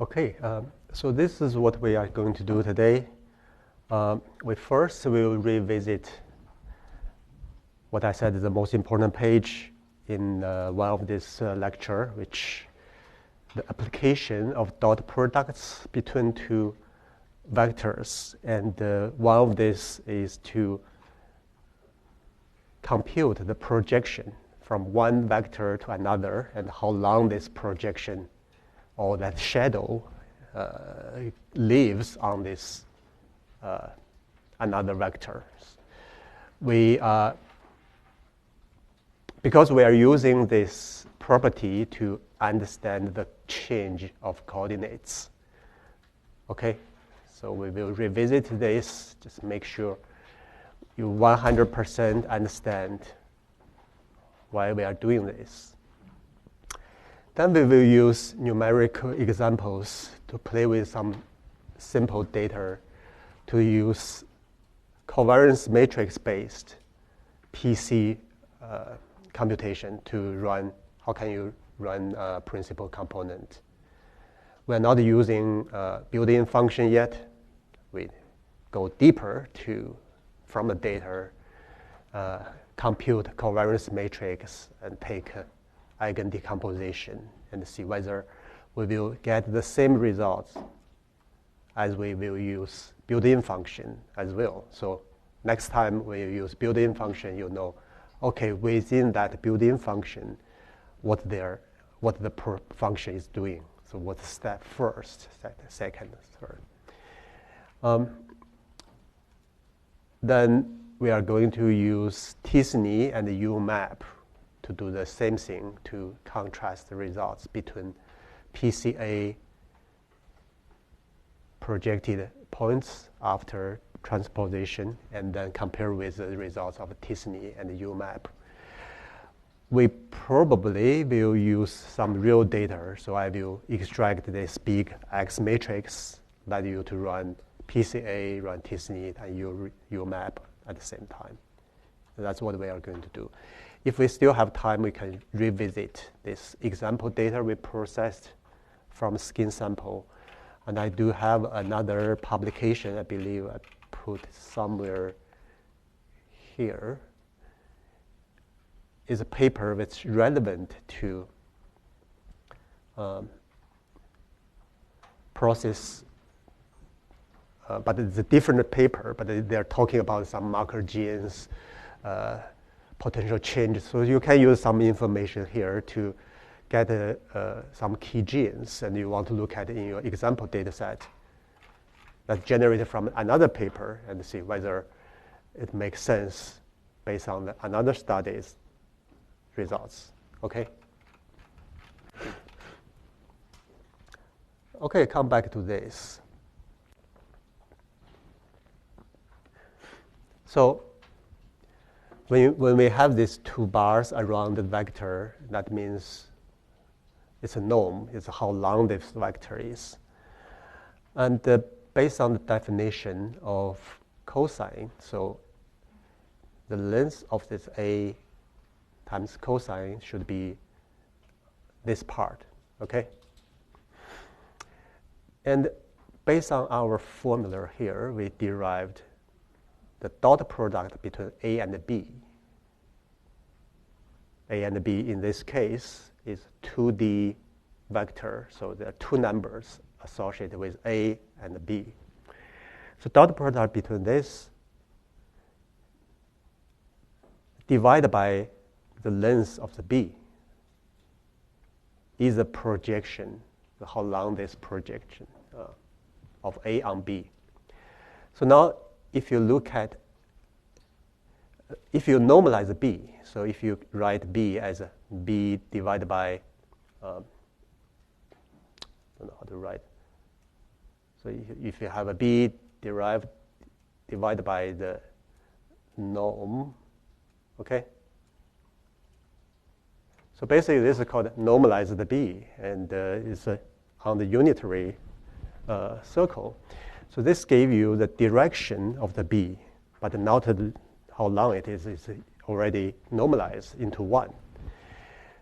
Okay, so this is what we are going to do today. We first will revisit what I said is the most important page in one of this lecture, which the application of dot products between two vectors. And one of this is to compute the projection from one vector to another and how long this projection or that shadow lives on this another vector. Because we are using this property to understand the change of coordinates. Okay, so we will revisit this, just make sure you 100% understand why we are doing this. Then we will use numerical examples to play with some simple data to use covariance matrix-based PC computation to run, how can you run a principal component. We're not using built-in function yet. We go deeper from the data, compute covariance matrix and take eigen decomposition and see whether we will get the same results as we will use built-in function as well. So next time we use built-in function, you know, okay, within that built-in function, what the function is doing. So what's step first, second, third. Then we are going to use t-SNE and UMAP to do the same thing to contrast the results between PCA projected points after transposition and then compare with the results of t-SNE and UMAP. We probably will use some real data, so I will extract this big X matrix, allow you to run PCA, run t-SNE, and UMAP at the same time. And that's what we are going to do. If we still have time, we can revisit this example data we processed from skin sample. And I do have another publication, I believe I put somewhere here. Is a paper that's relevant to process, but it's a different paper, but they're talking about some marker genes, potential changes. So you can use some information here to get some key genes, and you want to look at it in your example data set that's generated from another paper and see whether it makes sense based on another study's results. Okay? Okay, come back to this. So when we have these two bars around the vector, that means it's a norm, it's how long this vector is. And based on the definition of cosine, so the length of this A times cosine should be this part, okay? And based on our formula here, we derived the dot product between A and B. A and B in this case is 2D vector, so there are two numbers associated with A and B. So dot product between this divided by the length of the B is a projection, how long this projection of A on B. So now if you look at, if you normalize B, so if you write B as a B divided by, I don't know how to write. So if you have a B divided by the norm, okay? So basically this is called normalized B, and it's on the unitary circle. So this gave you the direction of the B, but not how long it is. It's already normalized into 1.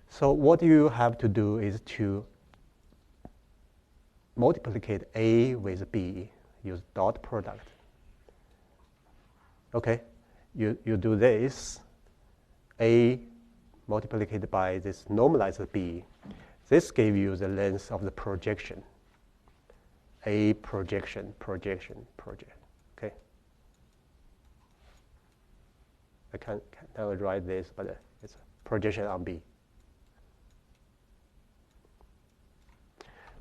So what you have to do is to multiplicate A with B, use dot product. Okay, you do this, A multiplied by this normalized B. This gave you the length of the projection. A projection. Okay. I can't write this, but it's projection on B.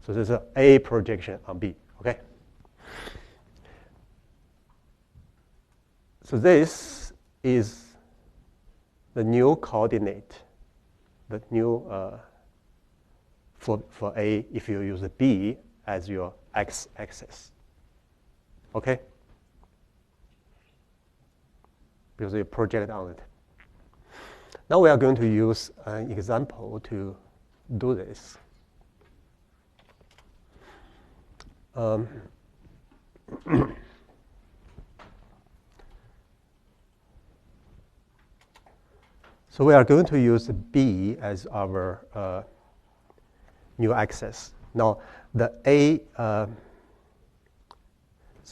So this is A projection on B. Okay. So this is the new coordinate, the new for A if you use B as your x-axis. Okay? Because you project on it. Now we are going to use an example to do this. So we are going to use B as our new axis. Now the A,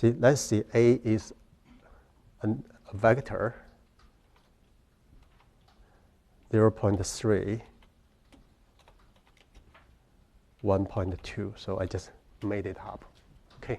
let's see, A is a vector, 0.3, 1.2. So I just made it up. Okay.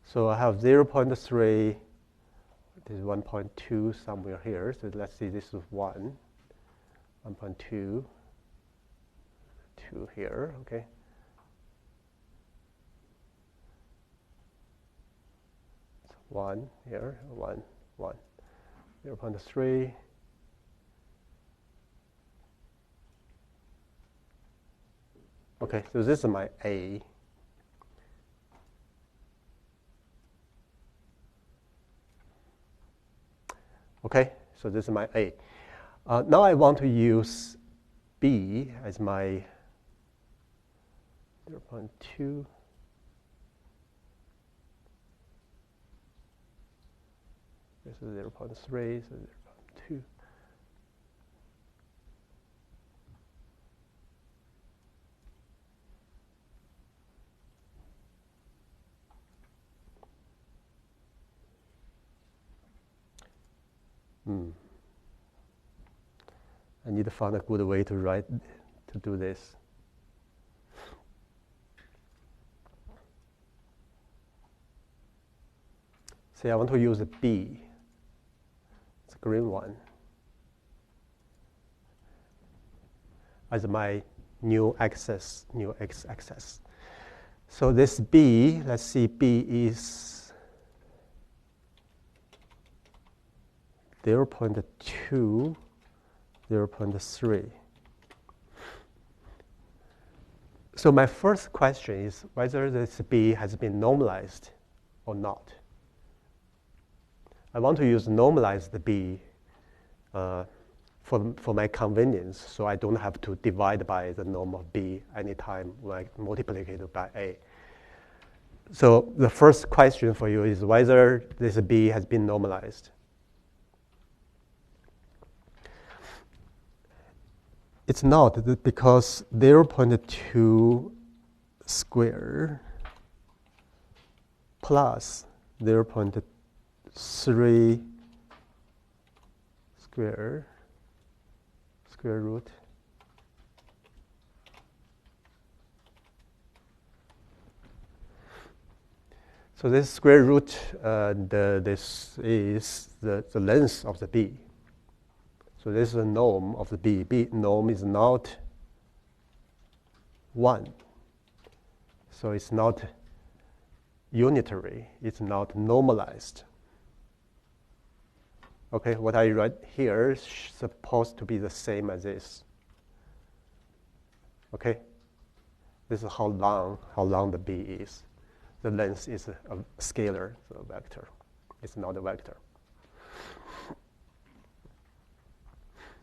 So I have 0.3, this is 1.2 somewhere here. So let's see, this is 1.2, 2 here, okay. So 1 here, 1, 0.3. Okay, so this is my A. Okay, so this is my A. Now I want to use B as my 0.2. This is 0.3, so 0.2. I need to find a good way to do this. Say I want to use a B, it's a green one, as my new axis, new x-axis. So this B, let's see, B is 0.2, 0.3. So my first question is whether this B has been normalized or not. I want to use normalized B for my convenience, so I don't have to divide by the norm of B anytime when I multiply it by A. So the first question for you is whether this B has been normalized. It's not, because 0.2 square plus 0.3 square root so this square root, this is the length of the b. So this is the norm of the b. Norm is not 1. So it's not unitary. It's not normalized. Okay, what I write here is supposed to be the same as this. Okay, this is how long the b is. The length is a scalar, so a vector. It's not a vector.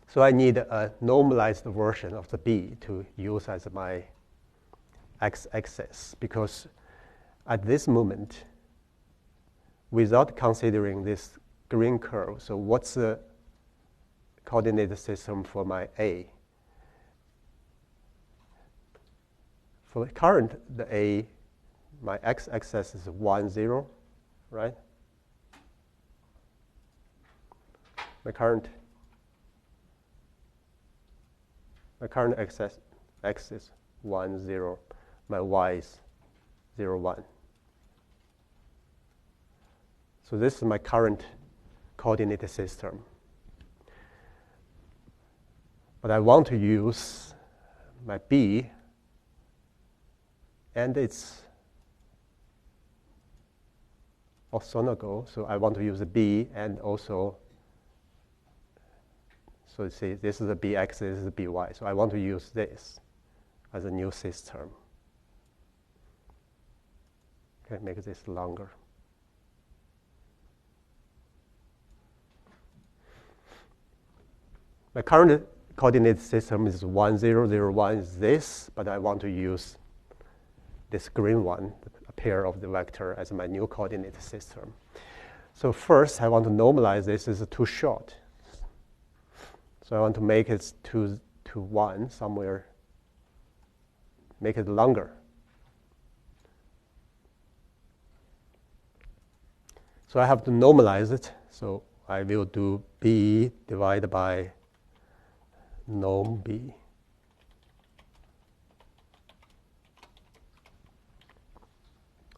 So I need a normalized version of the b to use as my x-axis, because at this moment, without considering this green curve, so what's the coordinate system for my a? For the current, the a, my x-axis is 1, 0, right? My current x is 1, 0. My y is 0, 1. So this is my current coordinate system. But I want to use my b, and it's orthogonal, so I want to use a b and also, so see, this is the bx, this is the by. So I want to use this as a new system. Okay, make this longer. My current coordinate system is 1, 0, 0, 1 is this, but I want to use this green one, a pair of the vector, as my new coordinate system. So first, I want to normalize this. This is too short. So I want to make it to 1 somewhere, make it longer. So I have to normalize it. So I will do b divided by norm b.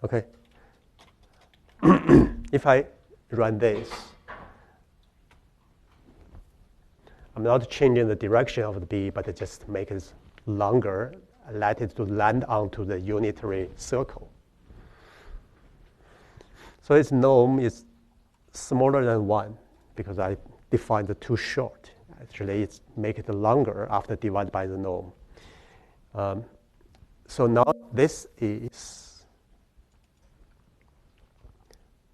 Okay. If I run this, I'm not changing the direction of the b, but I just make it longer, let it to land onto the unitary circle. So its norm is smaller than 1 because I defined the too short. Actually, it's make it longer after divided by the norm. So now this is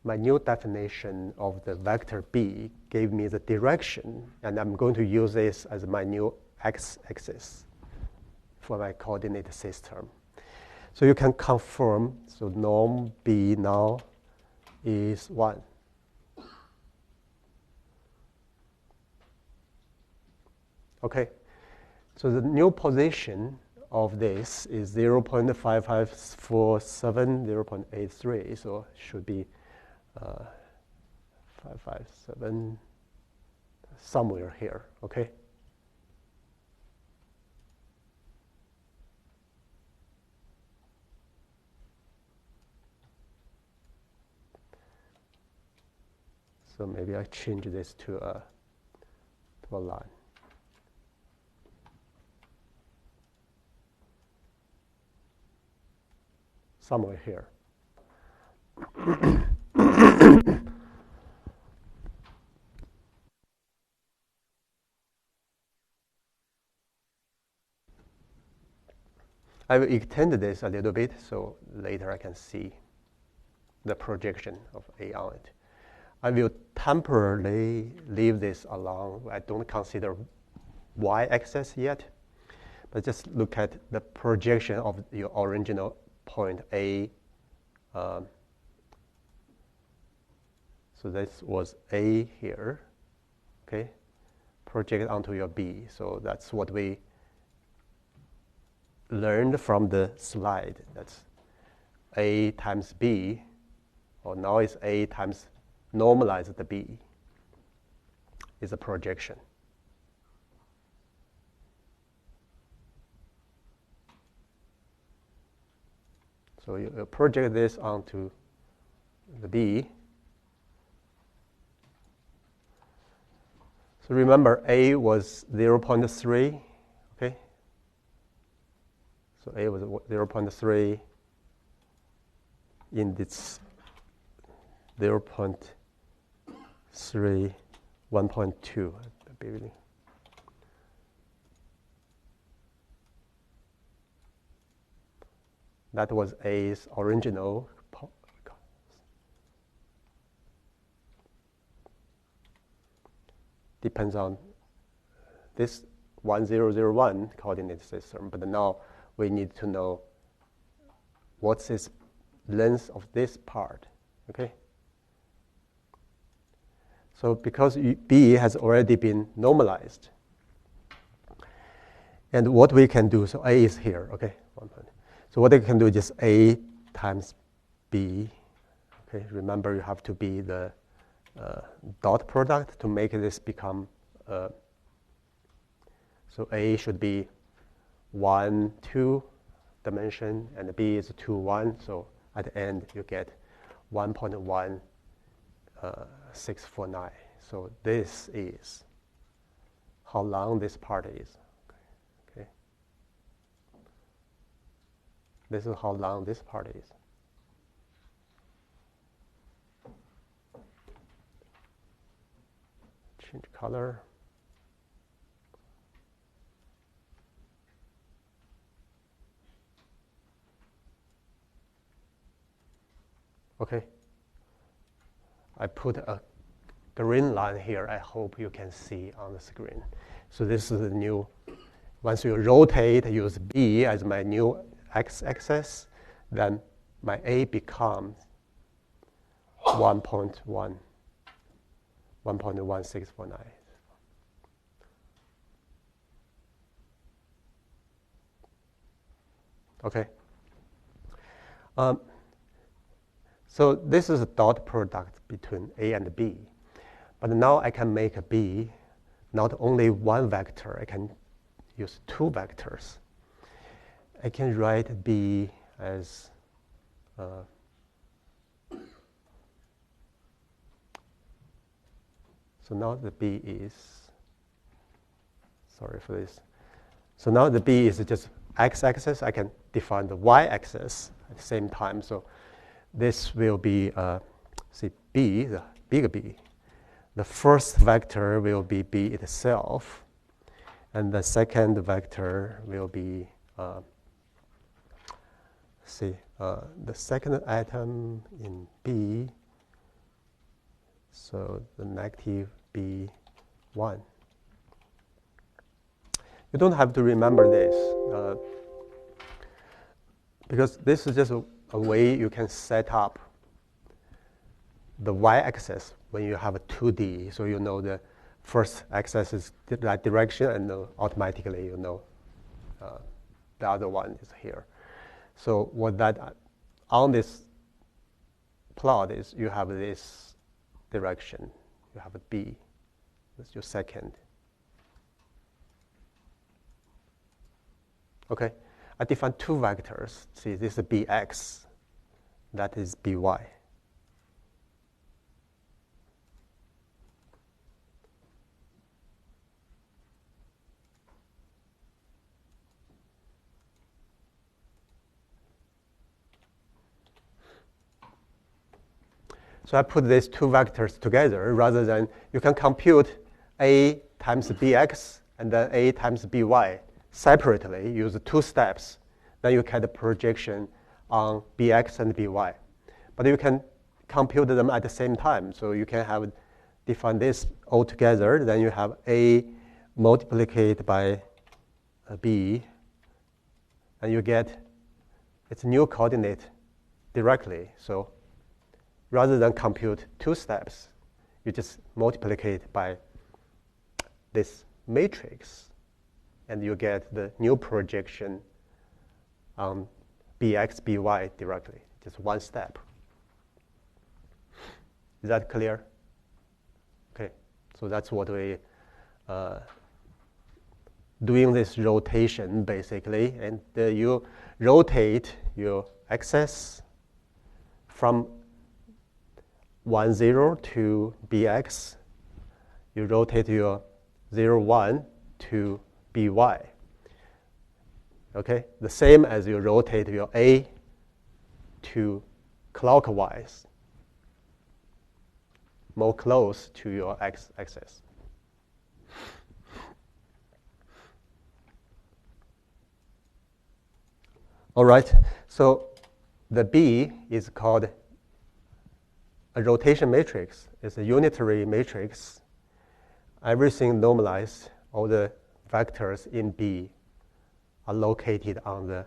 my new definition of the vector b gave me the direction, and I'm going to use this as my new x-axis for my coordinate system. So you can confirm, so norm b now is 1. Okay, so the new position of this is 0.5547, 0.83, so it should be 557 somewhere here, okay? So maybe I change this to a line. Somewhere here. I will extend this a little bit so later I can see the projection of A on it. I will temporarily leave this alone. I don't consider y-axis yet, but just look at the projection of your original point A. So this was A here, okay? Project onto your B. So that's what we learned from the slide. That's A times B or now it's A times normalized B is a projection. So you project this onto the B. So remember, A was 0.3, okay? So A was 0.3 in this 0.3, 1.2, I believe. That was A's original. Depends on this 1001 coordinate system, but now we need to know what's its length of this part, okay? So because B has already been normalized, and what we can do, so A is here, okay? So what we can do is just A times B, okay? Remember, you have to be the dot product to make this become, so A should be 1, 2 dimension, and B is 2, 1. So at the end, you get 1.1649. So this is how long this part is. Okay. This is how long this part is. Change color. Okay. I put a green line here. I hope you can see on the screen. So this is the new, once you rotate, use B as my new x-axis, then my A becomes 1.1649. Okay. So this is a dot product between A and B. But now I can make a B not only one vector, I can use two vectors. I can write B as so now the B is, sorry for this. So now the B is just x-axis. I can define the y-axis at the same time. So this will be, see, B, the big B. The first vector will be B itself. And the second vector will be, the second atom in B. So the negative B1. You don't have to remember this because this is just a way you can set up the y-axis when you have a 2D. So you know the first axis is that direction, and automatically you know the other one is here. So what that on this plot is, you have this direction. You have a B. That's your second. Okay, I define two vectors. See, this is Bx, that is By. So I put these two vectors together rather than you can compute A times Bx and then A times By separately, use two steps. Then you get the projection on Bx and By. But you can compute them at the same time. So you can have define this all together. Then you have A multiplied by B, and you get its new coordinate directly. So rather than compute two steps, you just multiply it by this matrix, and you get the new projection on Bx, By directly, just one step. Is that clear? Okay, so that's what we doing this rotation basically, and you rotate your axis from 1, 0 to bx. You rotate your 0, 1 to by. Okay, the same as you rotate your a to clockwise, more close to your x-axis. All right, so the B is called a rotation matrix. It's a unitary matrix. Everything normalized, all the vectors in B are located on the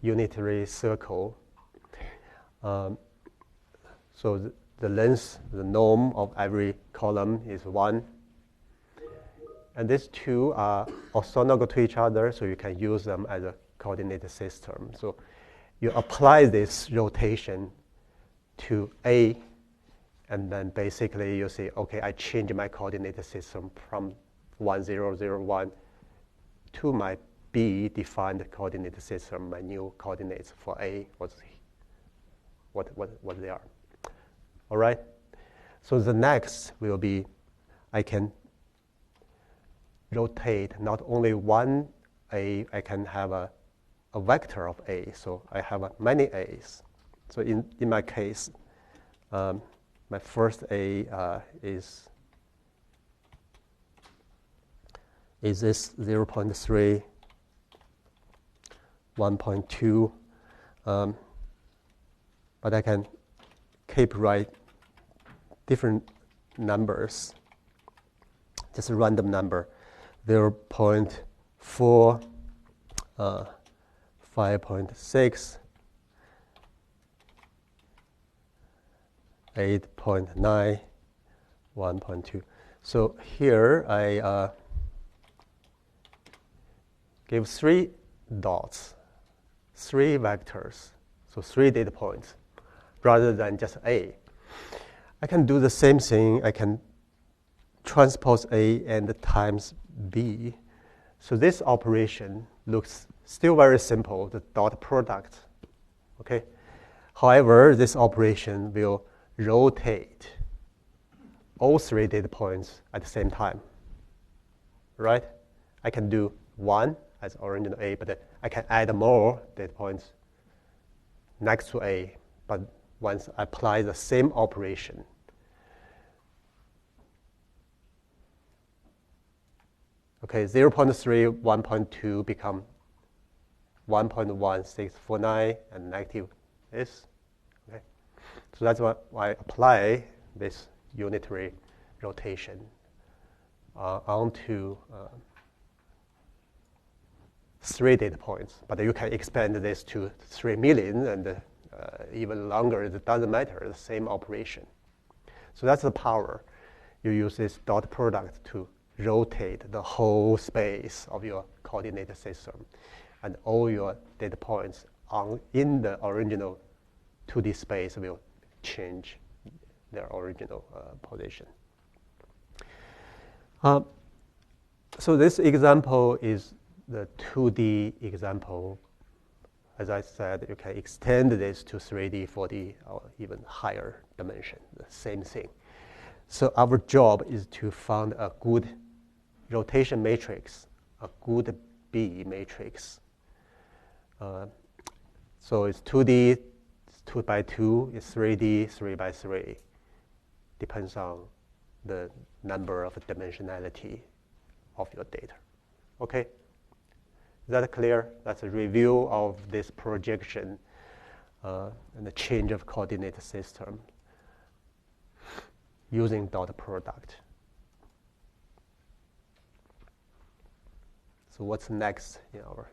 unitary circle. So the length, the norm of every column is 1. And these two are orthogonal to each other, so you can use them as a coordinate system. So you apply this rotation to A, and then basically you say, okay, I change my coordinate system from 1, 0, 0, 1 to my B defined coordinate system, my new coordinates for A, what they are. All right? So the next will be, I can rotate not only one A, I can have a vector of A. So I have many A's. So in my case, my first A is this 0.3, 1.2, but I can keep write different numbers, just a random number, 0.4, 5.6, 8.9, 1.2. So here I give 3 dots, 3 vectors, so 3 data points, rather than just A. I can do the same thing. I can transpose A and times B. So this operation looks still very simple, the dot product. Okay. However, this operation will rotate all 3 data points at the same time. Right? I can do 1 as original A, but I can add more data points next to A. But once I apply the same operation, okay, 0.3, 1.2 become 1.1649 and negative this. Okay, so that's why I apply this unitary rotation onto 3 data points. But you can expand this to 3 million and even longer. It doesn't matter. The same operation. So that's the power. You use this dot product to rotate the whole space of your coordinate system, and all your data points in the original 2D space will change their original position. So this example is the 2D example. As I said, you can extend this to 3D, 4D, or even higher dimension, the same thing. So our job is to find a good rotation matrix, a good B matrix. So it's 2D, it's 2 by 2, it's 3D, 3 by 3. Depends on the number of dimensionality of your data. Okay? Is that clear? That's a review of this projection and the change of coordinate system using dot product. So what's next in our?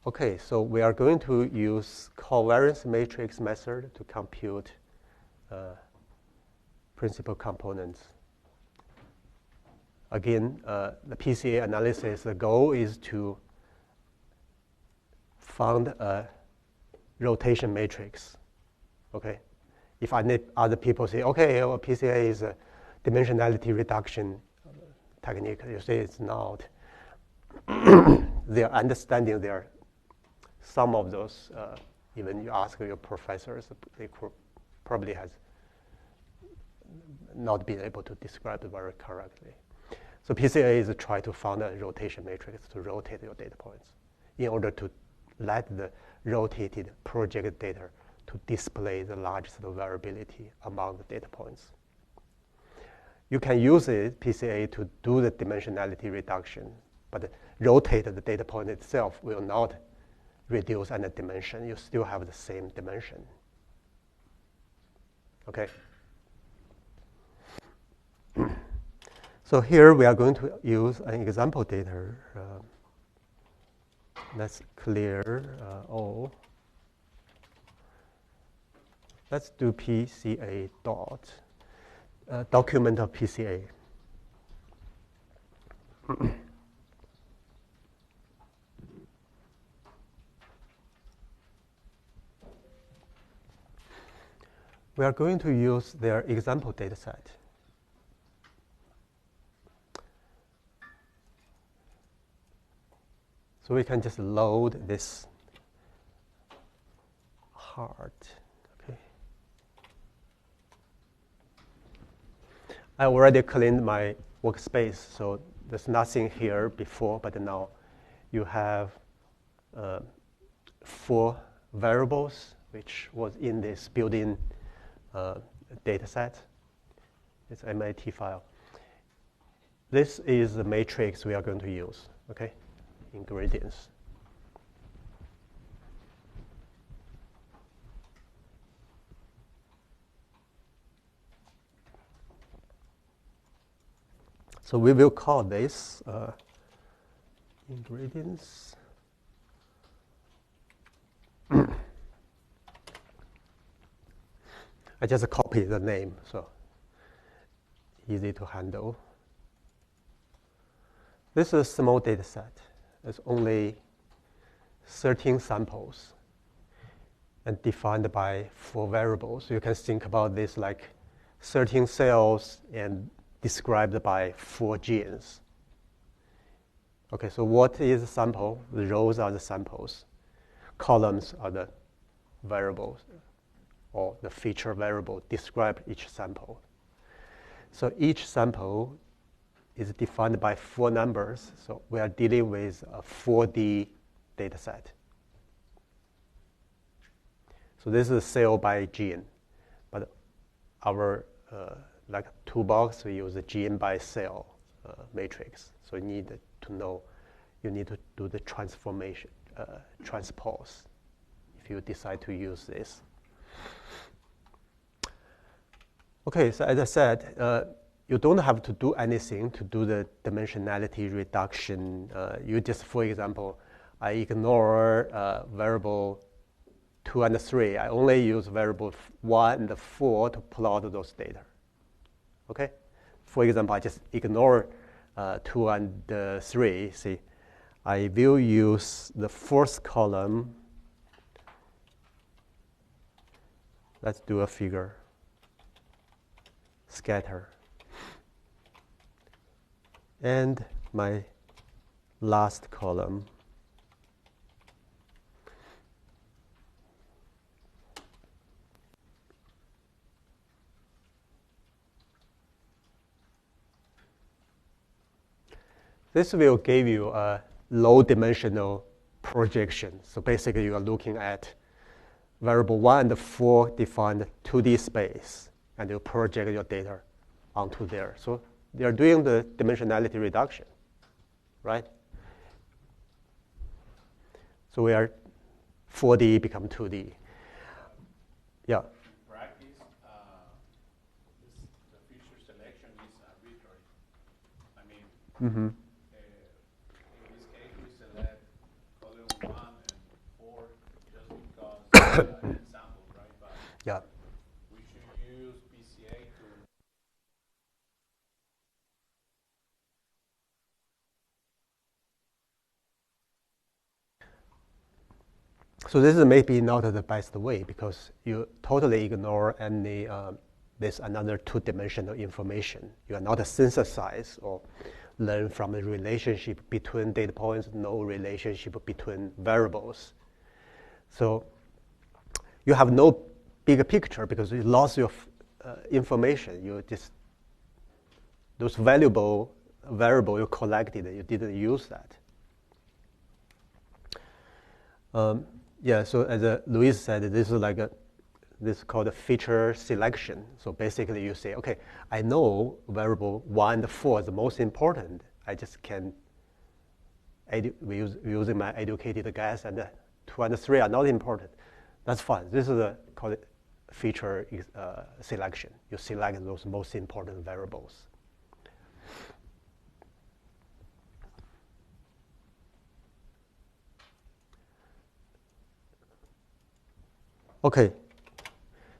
Okay, so we are going to use covariance matrix method to compute principal components. Again, the PCA analysis, the goal is to find a rotation matrix. Okay, if other people say, okay, well, PCA is a dimensionality reduction technique, you say it's not. They're understanding some of those. Even you ask your professors, they probably has not been able to describe it very correctly. So PCA is try to find a rotation matrix to rotate your data points in order to let the rotated projected data to display the largest variability among the data points. You can use it, PCA, to do the dimensionality reduction, but rotate the data point itself will not reduce any dimension. You still have the same dimension. Okay. So here we are going to use an example data. Let's clear all. Let's do PCA dot document of PCA. We are going to use their example data set. So we can just load this heart. Okay. I already cleaned my workspace, so there's nothing here before, but now you have 4 variables, which was in this built-in data set. It's an MIT file. This is the matrix we are going to use, okay? Ingredients. So we will call this ingredients. I just copied the name, so easy to handle. This is a small data set. It's only 13 samples and defined by 4 variables. You can think about this like 13 cells and described by 4 genes. Okay, so what is a sample? The rows are the samples. Columns are the variables, or the feature variable describe each sample. So each sample is defined by 4 numbers. So we are dealing with a 4D data set. So this is cell by gene, but our like toolbox, we use a gene by cell matrix. So you need to know, you need to do the transformation, transpose, if you decide to use this. Okay, so as I said, you don't have to do anything to do the dimensionality reduction. You just, for example, I ignore variable 2 and 3. I only use variable 1 and 4 to plot those data. Okay? For example, I just ignore 2 and 3. See, I will use the first column. Let's do a figure. Scatter. And my last column. This will give you a low-dimensional projection. So basically, you are looking at variable 1 and 4 defined 2D space, and you project your data onto there. So they are doing the dimensionality reduction, right? So we are 4D become 2D. Yeah. In practice, the feature selection is arbitrary. I mean, in this case, we select column 1 and 4 just because examples, right? But Yeah. we should use PCA to So this is maybe not the best way because you totally ignore any this another two-dimensional information. You are not synthesize or learn from the relationship between data points, no relationship between variables. So you have no bigger picture because you lost your information. You just those valuable variable you collected, you didn't use that. Yeah, so as Luis said, this is like this is called a feature selection. So basically you say, okay, I know variable 1 and 4 is the most important. I just can, using my educated guess, and 2 and 3 are not important. That's fine. This is called feature selection. You select those most important variables. Okay,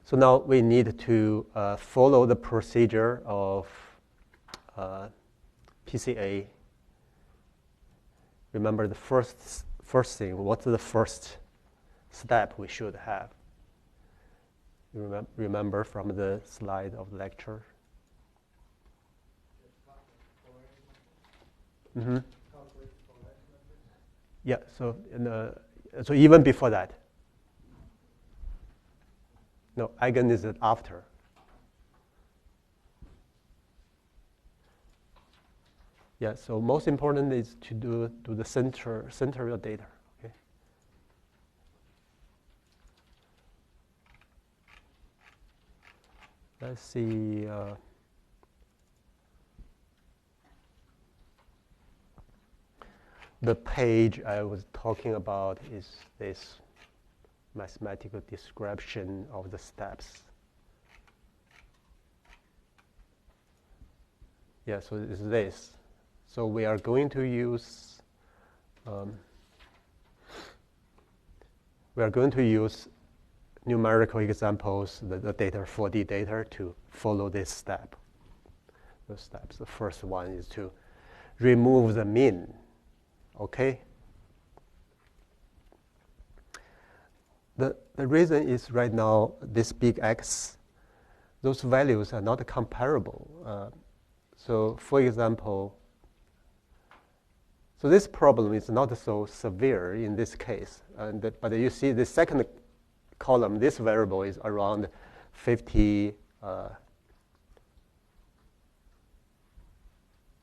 so now we need to follow the procedure of PCA. Remember the first thing, what's the first step we should have? You remember from the slide of the lecture? Mm-hmm. Yeah, so so even before that. No, eigen is after. Yeah, so most important is to do the center of your data. Okay. Let's see. The page I was talking about is this mathematical description of the steps. Yeah, so it's this. So we are going to use numerical examples, the data 4D data, to follow this step. The steps. The first one is to remove the mean. Okay. The reason is right now this big X, those values are not comparable. So for example, so this problem is not so severe in this case. But you see the second column, this variable is around 50,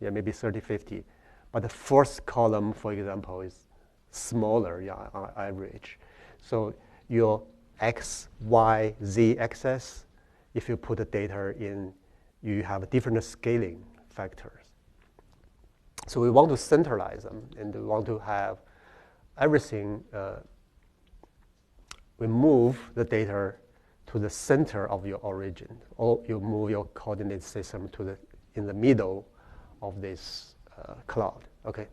maybe 30, 50. But the first column, for example, is smaller, on average. So your X, Y, Z axis, if you put the data in, you have different scaling factors. So we want to centralize them, and we want to have everything, we move the data to the center of your origin, or you move your coordinate system to in the middle of this cloud, okay?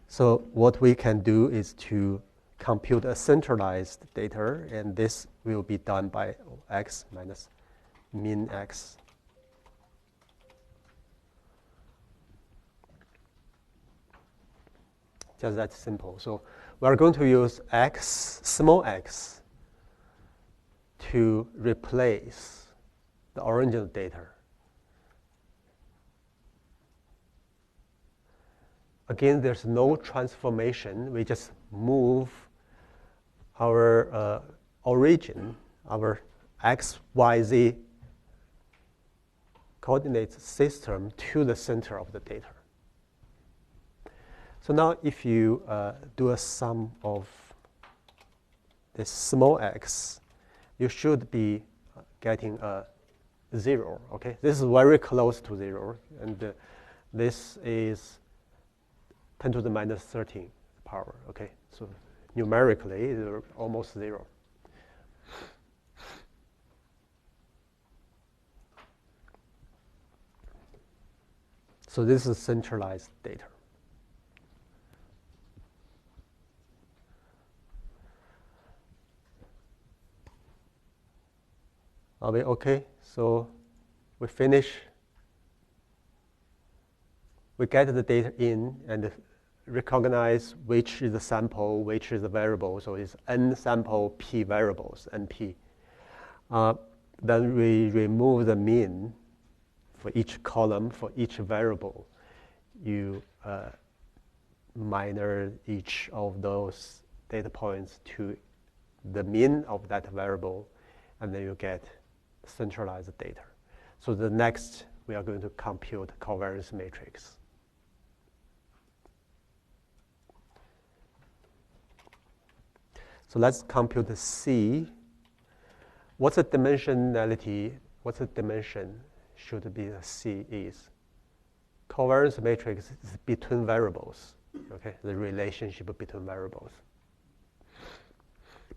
So what we can do is to compute a centralized data, and this will be done by X minus min X. Just that simple. So we are going to use X, small x, to replace the original data. Again, there's no transformation. We just move our origin, our X, Y, Z coordinate system to the center of the data. So now if you do a sum of this small x, you should be getting a 0, okay? This is very close to 0, and this is 10 to the minus 13 power, okay? So numerically, it's almost 0. So this is centralized data. Are we okay? So we finish we get the data in and recognize which is the sample, which is the variable. So it's n sample, p variables, np. Then we remove the mean for each column, for each variable. You minor each of those data points to the mean of that variable, and then you get centralized data. So the next, we are going to compute covariance matrix. So let's compute the C. What's the dimensionality? What's the dimension should be the C is? Covariance matrix is between variables, okay? The relationship between variables.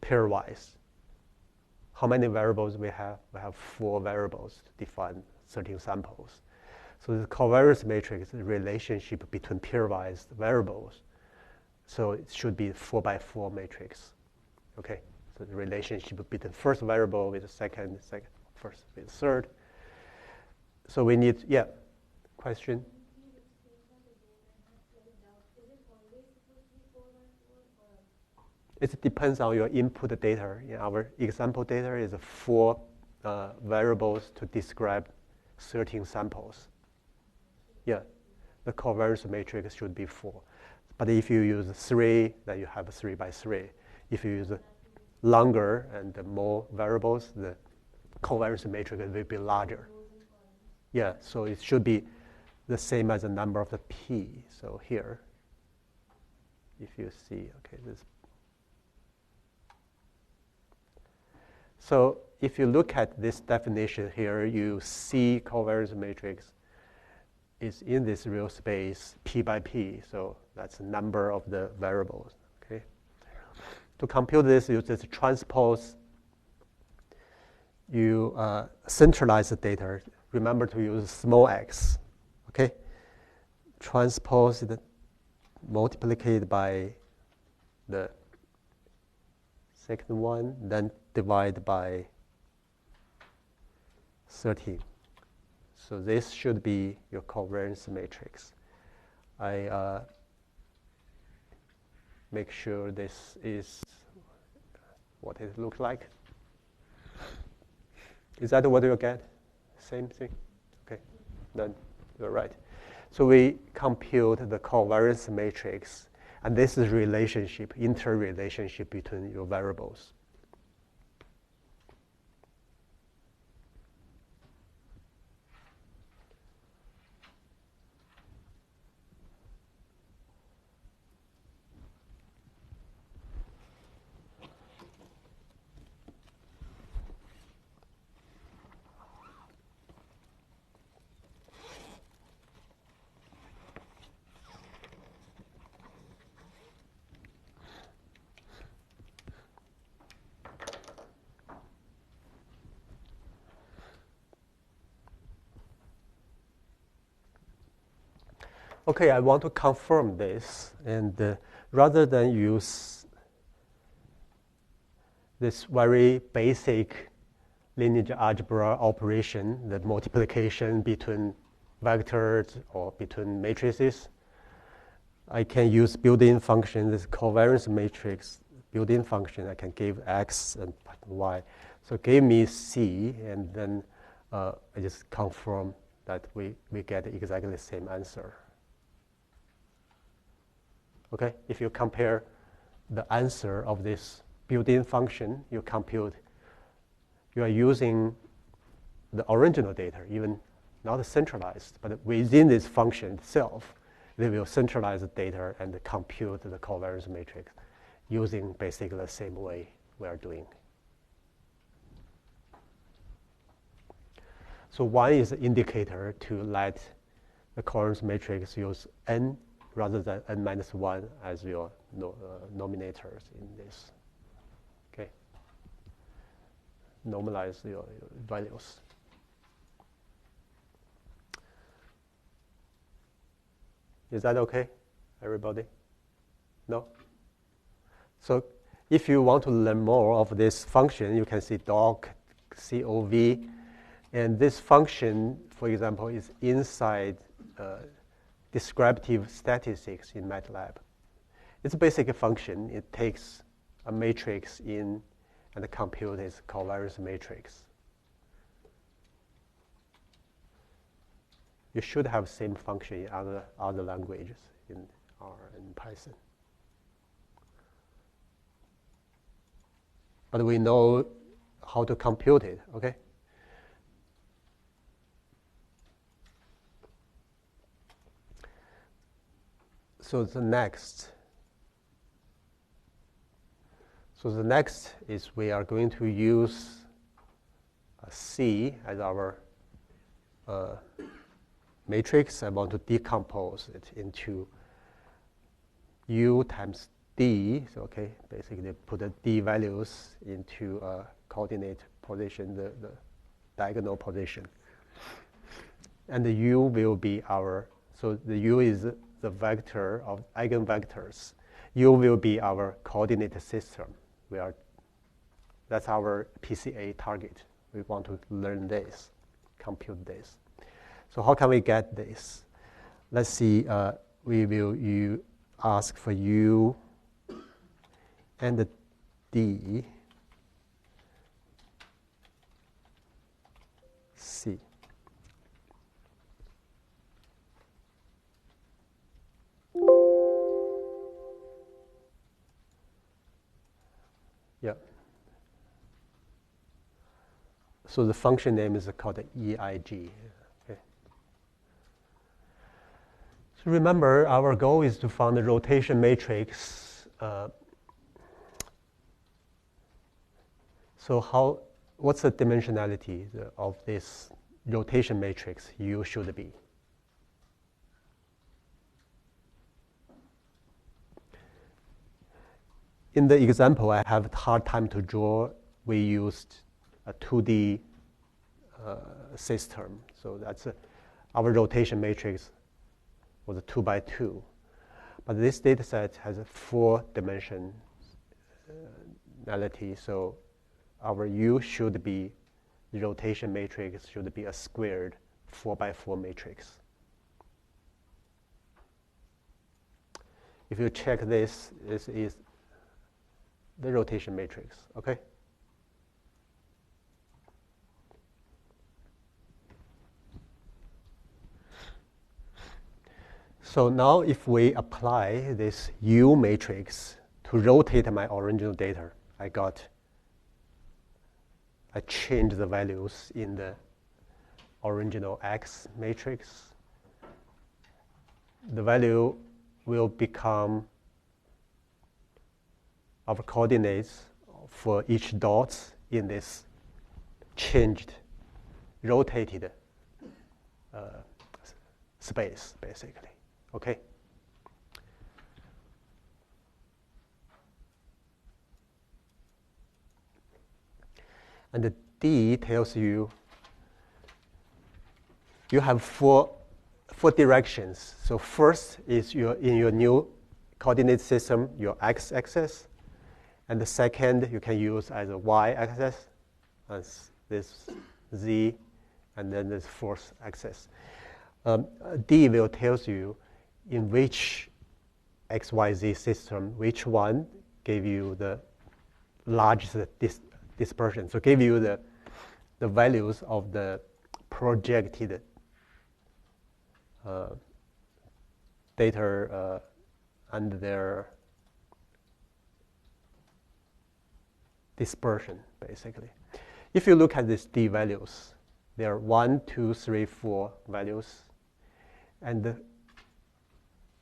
Pairwise. How many variables we have? We have 4 variables to define certain samples. So the covariance matrix is the relationship between pairwise variables. So it should be 4x4 matrix. Okay, so the relationship between first variable with the second, first with third. So we need, yeah, question? It depends on your input data. In our example data is 4 variables to describe certain samples. Yeah, the covariance matrix should be 4. But if you use 3, then you have 3x3. If you use longer and more variables, the covariance matrix will be larger. Yeah, so it should be the same as the number of the p. So here, if you see, okay, this. So if you look at this definition here, you see covariance matrix is in this real space p by p. So that's the number of the variables. Okay. To compute this, you just transpose. You centralize the data. Remember to use small x. Okay. Transpose it, multiplied by the second one, then divide by 13. So this should be your covariance matrix. I make sure this is what it looks like. Is that what you get? Same thing? Okay, then you're right. So we compute the covariance matrix, and this is relationship, interrelationship between your variables. Okay, I want to confirm this, and rather than use this very basic linear algebra operation, the multiplication between vectors or between matrices, I can use built-in function, this covariance matrix built-in function. I can give x and y. So give me C, and then I just confirm that we get exactly the same answer. Okay, if you compare the answer of this built-in function, you are using the original data, even not centralized, but within this function itself, they will centralize the data and compute the covariance matrix using basically the same way we are doing. So one is the indicator to let the covariance matrix use n rather than n minus 1 as your nominators in this. Okay. Normalize your values. Is that okay, everybody? No? So if you want to learn more of this function, you can see doc, COV, and this function, for example, is inside descriptive statistics in MATLAB. It's a basic function. It takes a matrix in and computes its covariance matrix. You should have same function in other languages in R and Python. But we know how to compute it, okay? So the next is we are going to use C as our matrix. I want to decompose it into U times D. So okay, basically put the D values into a coordinate position, the diagonal position. And the U will be our, so the U is the vector of eigenvectors. U will be our coordinate system. That's our PCA target. We want to learn this, compute this. So how can we get this? Let's see, we will ask for U and D, C. Yeah. So the function name is called EIG. Okay. So remember, our goal is to find the rotation matrix. So what's the dimensionality of this rotation matrix U should be? In the example, I have a hard time to draw. We used a 2D system. So that's our rotation matrix was a 2 by 2. But this data set has a 4-dimensionality. So our U should be, the rotation matrix should be a squared 4 by 4 matrix. If you check this is the rotation matrix, okay? So now if we apply this U matrix to rotate my original data, I change the values in the original X matrix. The value will become our coordinates for each dot in this changed, rotated space, basically. Okay? And the D tells you have four directions. So first is in your new coordinate system, your x-axis. And the second you can use as a y-axis, as this z, and then this fourth axis. D will tell you in which XYZ system, which one gave you the largest dispersion. So give you the values of the projected data and their dispersion, basically. If you look at these D values, there are 1, 2, 3, 4 values, and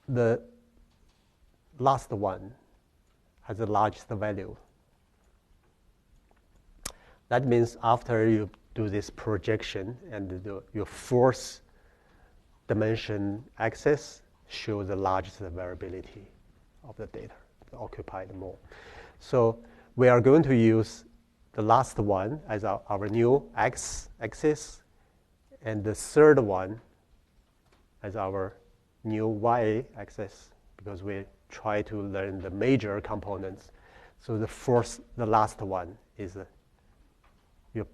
the last one has the largest value. That means after you do this projection and your fourth dimension axis shows the largest variability of the data, the occupied mole. So we are going to use the last one as our new x-axis, and the third one as our new y-axis, because we try to learn the major components. So the last one is your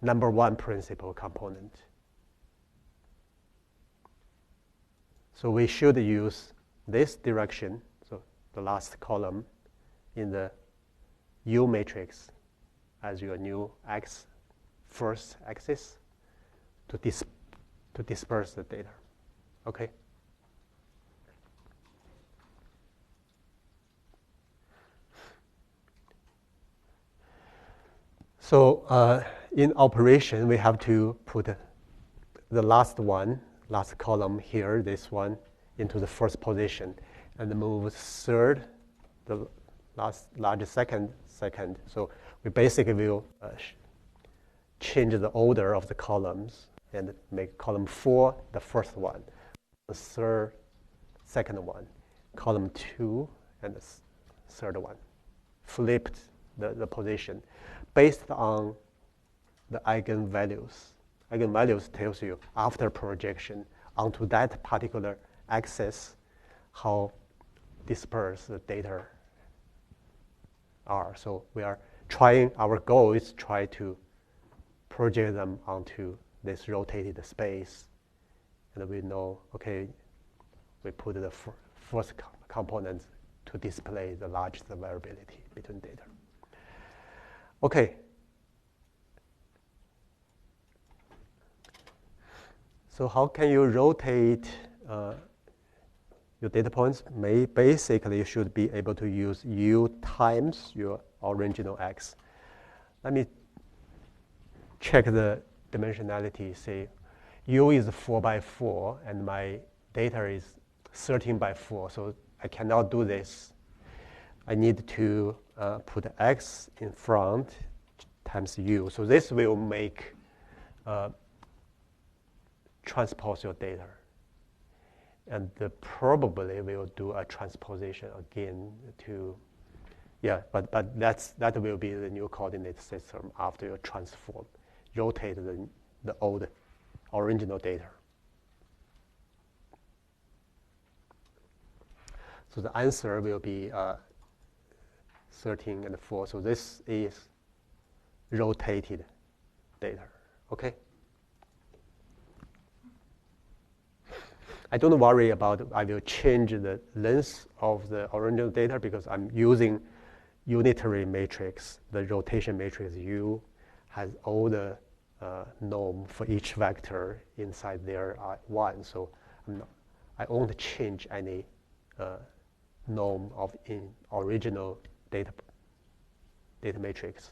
number one principal component. So we should use this direction, so the last column in the U matrix as your new first axis to disperse the data. Okay? So in operation, we have to put the last column here, this one, into the first position, and move third, the largest second. So we basically will change the order of the columns and make column 4 the first one, the third, second one, column 2, and the third one. Flipped the position based on the eigenvalues. Eigenvalues tells you after projection onto that particular axis how dispersed the data are. So our goal is to try to project them onto this rotated space. And we know, okay, we put the first component to display the largest variability between data. Okay. So how can you rotate your data points? Basically, you should be able to use U times your original X. Let me check the dimensionality. Say U is 4 by 4, and my data is 13 by 4. So I cannot do this. I need to put X in front times U. So this will make transpose your data. And probably we will do a transposition again to, but that will be the new coordinate system after you transform, rotate the old original data. So the answer will be 13 and 4. So this is rotated data, okay? I don't worry about I will change the length of the original data because I'm using unitary matrix. The rotation matrix U has all the norm for each vector inside there are 1. So I won't change any norm of in original data matrix.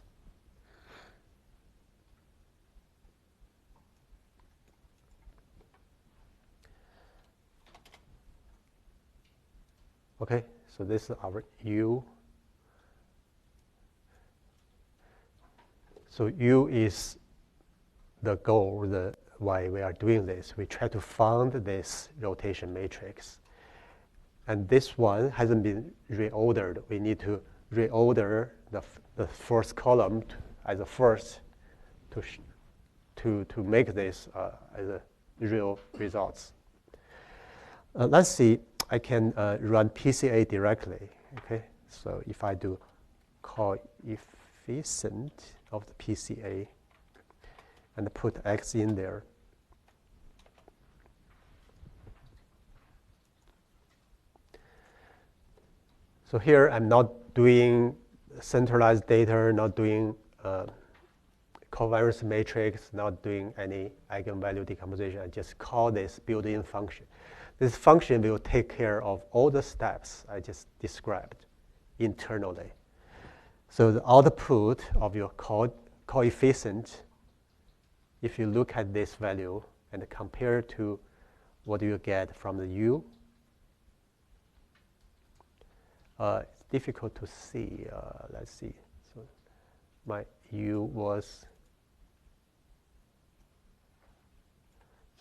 Okay, so this is our U. So U is the goal, why we are doing this. We try to find this rotation matrix. And this one hasn't been reordered. We need to reorder the first column as a first to make this as a real results. Let's see. I can run PCA directly, okay? So if I do coefficient of the PCA and put X in there, so here I'm not doing centralized data, not doing covariance matrix, not doing any eigenvalue decomposition. I just call this built-in function. This function will take care of all the steps I just described internally. So the output of your coefficient, if you look at this value and compare to what you get from the U, it's difficult to see. Let's see. So my U was,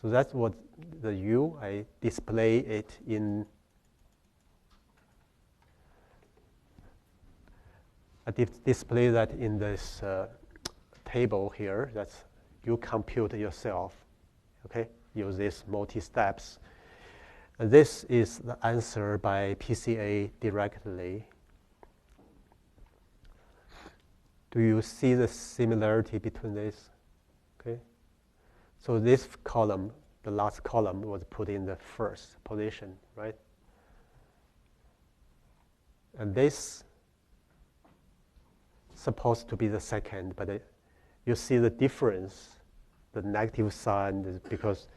so that's what the U, I display it in, I display that in this table here. That's, you compute yourself, okay? Use this multi-steps. And this is the answer by PCA directly. Do you see the similarity between this? Okay. So this column the last column was put in the first position, right? And this supposed to be the second, but you see the difference. The negative sign is because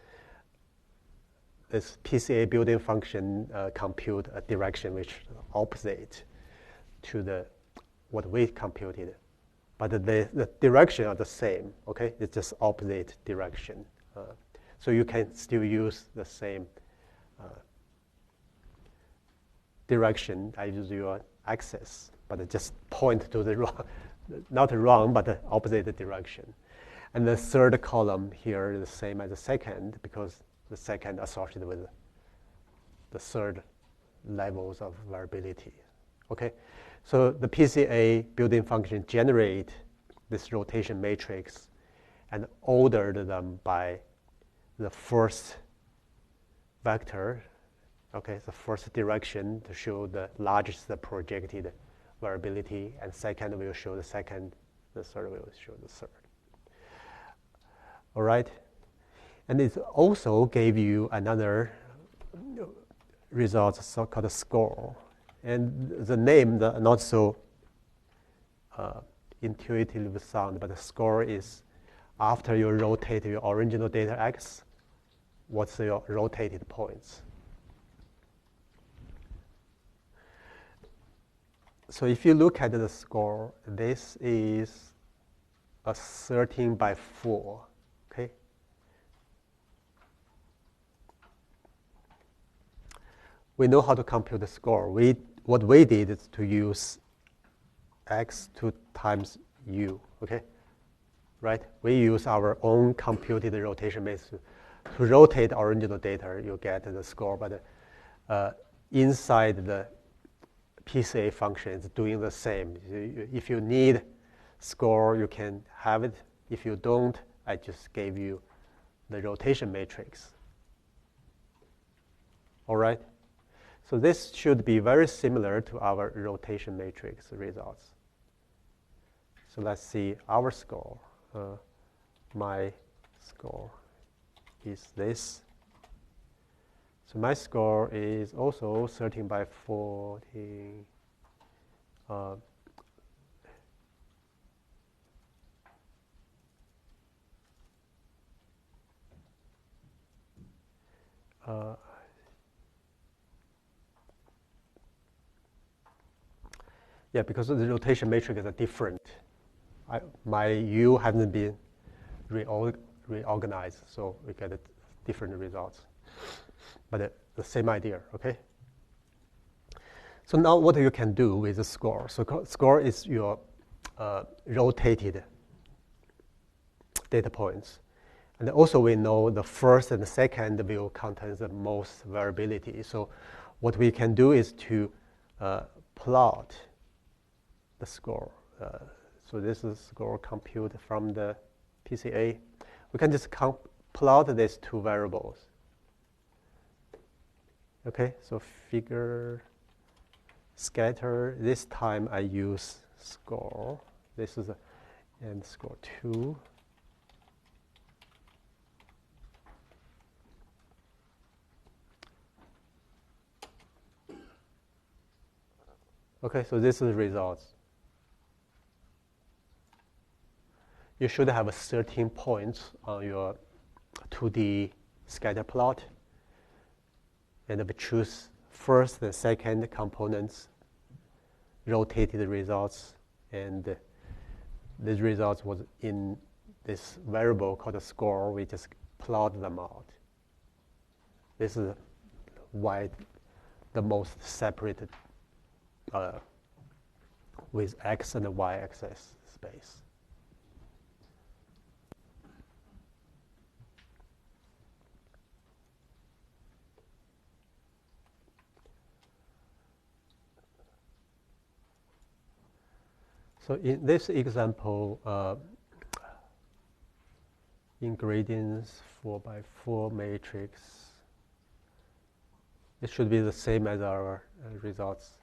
this PCA building function compute a direction which is opposite to the what we computed, but the direction are the same. Okay, it's just opposite direction. So you can still use the same direction as your axis, but it just point to the wrong, not wrong, but the opposite direction. And the third column here is the same as the second because the second associated with the third levels of variability. Okay, so the PCA building function generate this rotation matrix and ordered them by the first vector, okay, the first direction to show the largest projected variability, and second will show the second, the third will show the third. All right, and it also gave you another result called a score, and the name not so intuitive sound, but the score is after you rotate your original data x, what's your rotated points? So if you look at the score, this is a 13 by 4, okay? We know how to compute the score. What we did is to use x2 times u, okay? Right? We use our own computed rotation method to rotate original data. You get the score, but inside the PCA function is doing the same. If you need score, you can have it. If you don't, I just gave you the rotation matrix. All right? So this should be very similar to our rotation matrix results. So let's see our score. My score is this. So my score is also 13 by 14. Yeah, because the rotation matrix is different. My U hasn't been reorganized, so we get different results. But the same idea, okay? So now what you can do with the score. So score is your rotated data points. And also we know the first and the second will contain the most variability. So what we can do is to plot the score. So this is score compute from the PCA. We can just plot these two variables. Okay, so figure scatter. This time I use score. This is and score 2. Okay, so this is the results. You should have 13 points on your 2D scatter plot. And we choose first and second components, rotated results, and these results was in this variable called a score. We just plot them out. This is why the most separated with x and y axis space. So in this example, ingredients 4x4 matrix, it should be the same as our results.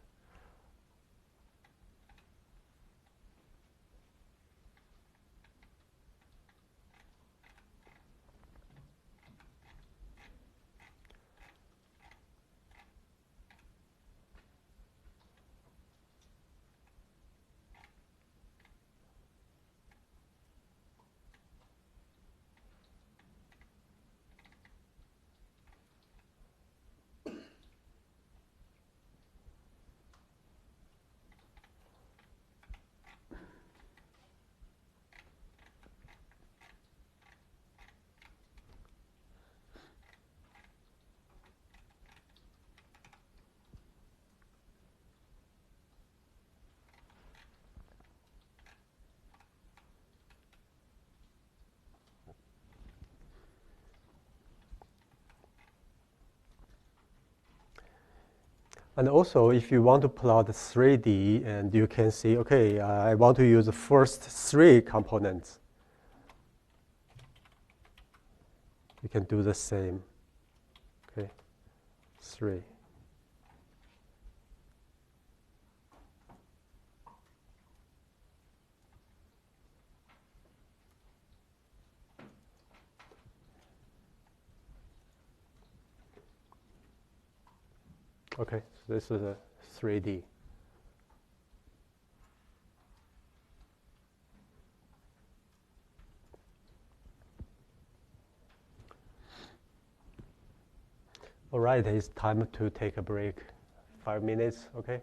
And also, if you want to plot 3D, and you can see, okay, I want to use the first 3 components. You can do the same. Okay, 3. Okay, so this is a 3D. All right, it's time to take a break. 5 minutes, okay?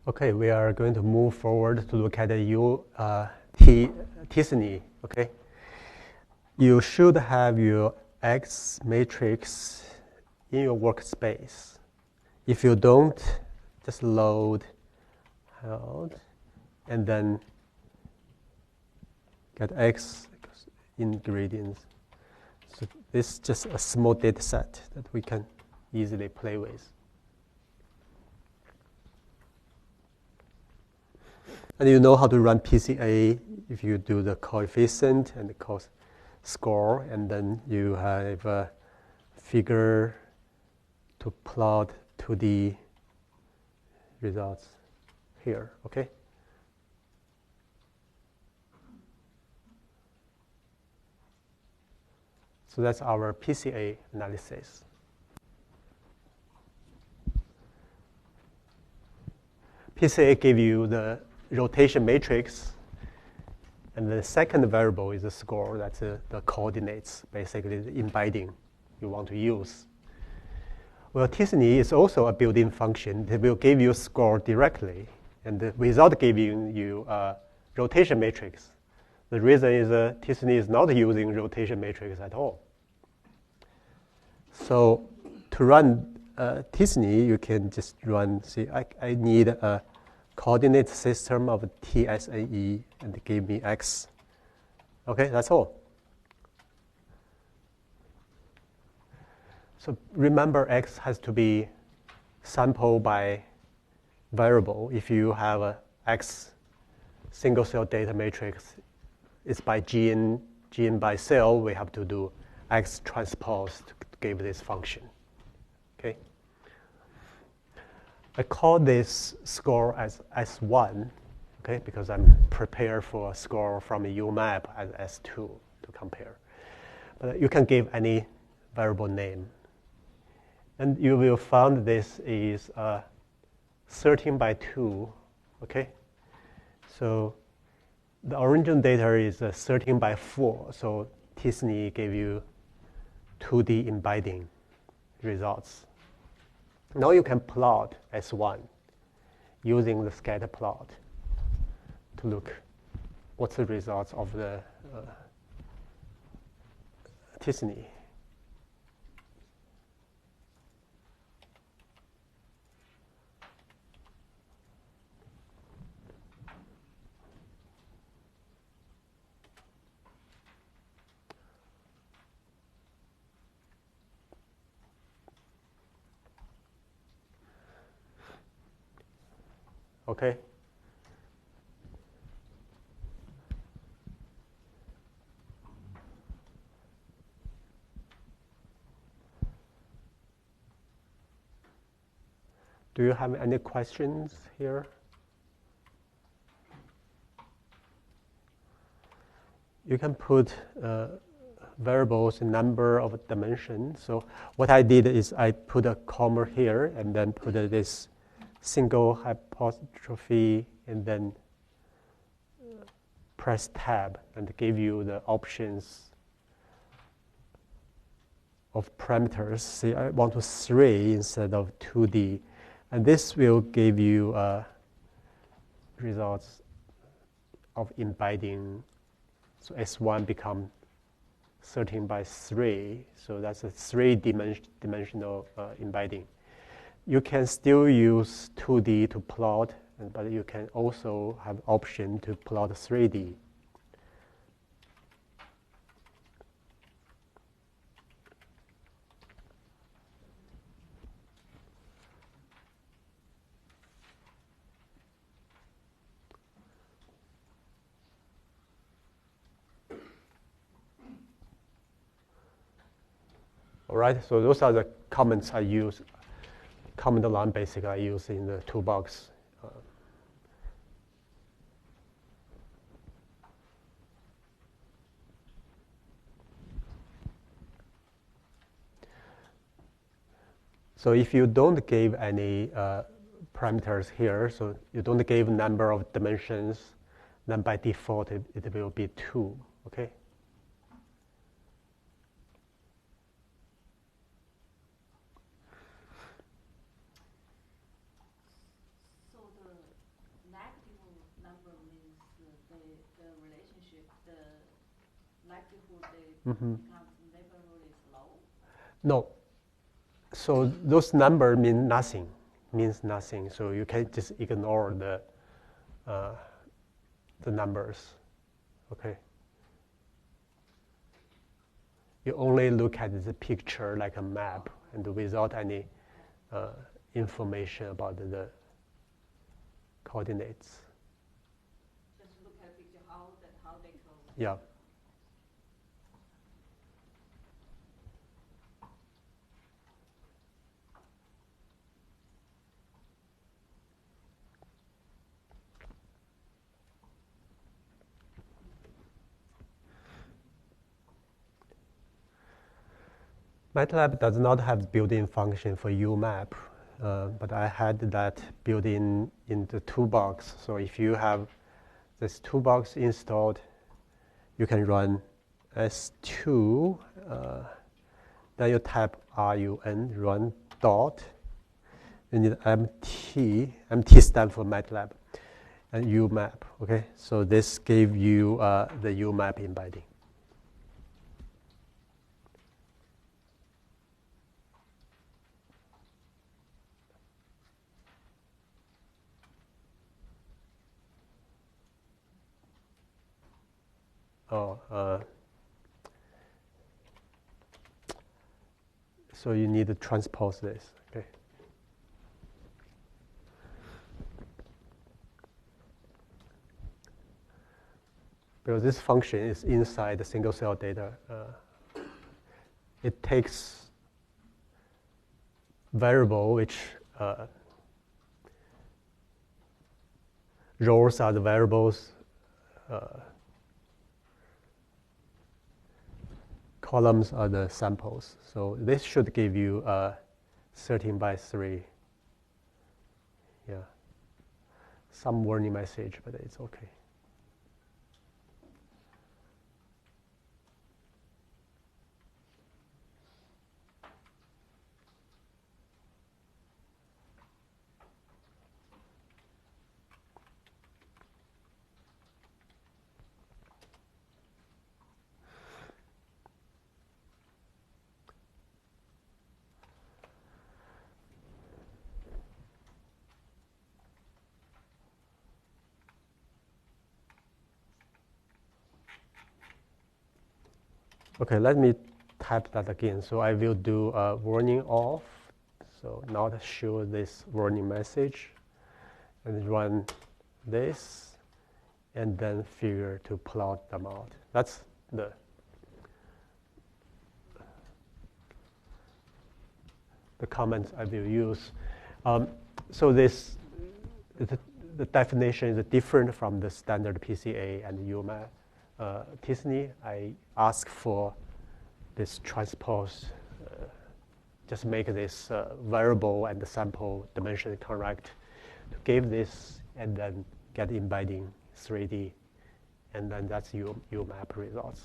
Okay, we are going to move forward to look at the t-SNE, okay? You should have your X matrix in your workspace. If you don't, just load out and then get X ingredients. So this is just a small data set that we can easily play with. And you know how to run PCA if you do the coefficient and the score, and then you have a figure to plot to the results here, okay? So that's our PCA analysis. PCA give you the rotation matrix, and the second variable is the score. That's the coordinates, basically the embedding you want to use. Well, t-SNE is also a built-in function that will give you a score directly, and without giving you a rotation matrix. The reason is t-SNE is not using rotation matrix at all. So to run t-SNE, you can just run, see, I need a coordinate system of t-SNE and give me X. Okay, that's all. So remember, X has to be sampled by variable. If you have a X single cell data matrix, it's by gene by cell, we have to do X transpose to give this function. Okay. I call this score as S1, okay, because I'm prepared for a score from a UMAP as S2 to compare. But you can give any variable name. And you will find this is 13 by 2, okay? So the original data is 13 by 4, so t-SNE gave you 2D embedding results. Now you can plot S1 using the scatter plot to look what's the results of the t-SNE. Okay. Do you have any questions here? You can put variables in number of dimensions. So what I did is I put a comma here and then put this single hypertrophy and then press tab and give you the options of parameters. See, I want to 3 instead of 2D. And this will give you results of embedding. So S1 become 13 by 3. So that's a 3-dimensional embedding. You can still use 2D to plot, but you can also have option to plot 3D. All right, so those are the comments I use. Command line basically I use in the toolbox. So if you don't give any parameters here, so you don't give number of dimensions, then by default it will be 2, okay? So the relationship, the likelihood they become neighborhood is low? No. So those numbers means nothing. So you can just ignore the numbers, okay? You only look at the picture like a map and without any information about the coordinates. Just look at the picture, how they go. Yeah. MATLAB does not have built-in function for UMap, but I had that built-in the toolbox. So if you have this toolbox installed, you can run S2, then you type run dot, you need MT stands for MATLAB, and UMap, okay? So this gave you the UMap embedding. So you need to transpose this, okay? Because this function is inside the single cell data, it takes variable which rows are the variables, columns are the samples. So this should give you 13 by 3. Yeah. Some warning message, but it's okay. Okay, let me type that again. So I will do warning off, so not show this warning message, and run this, and then figure to plot them out. That's the comments I will use. So this, the definition is different from the standard PCA and UMap. Disney, I ask for this transpose, just make this variable and the sample dimension correct to give this and then get embedding 3D, and then that's UMap results.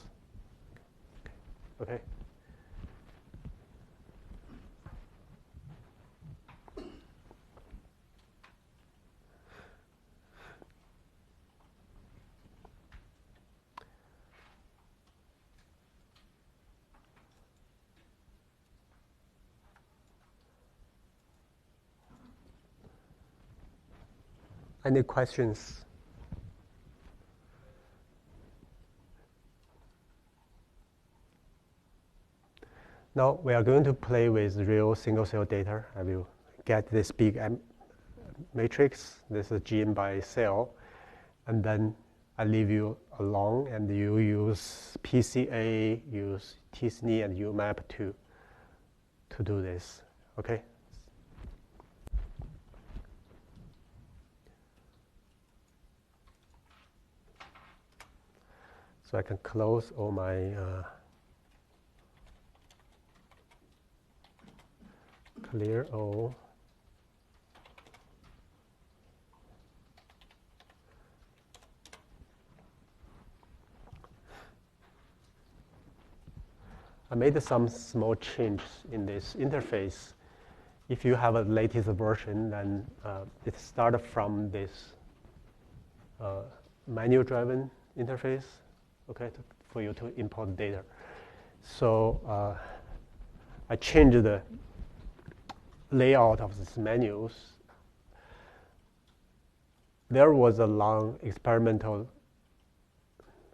Okay. Any questions? Now we are going to play with real single-cell data. I will get this big matrix. This is gene by cell, and then I leave you alone, and you use PCA, use Disney and UMap to do this. Okay. So I can close all my clear all. I made some small changes in this interface. If you have a latest version, then it starts from this manual-driven interface, okay, for you to import data. So I changed the layout of these menus. There was a long experimental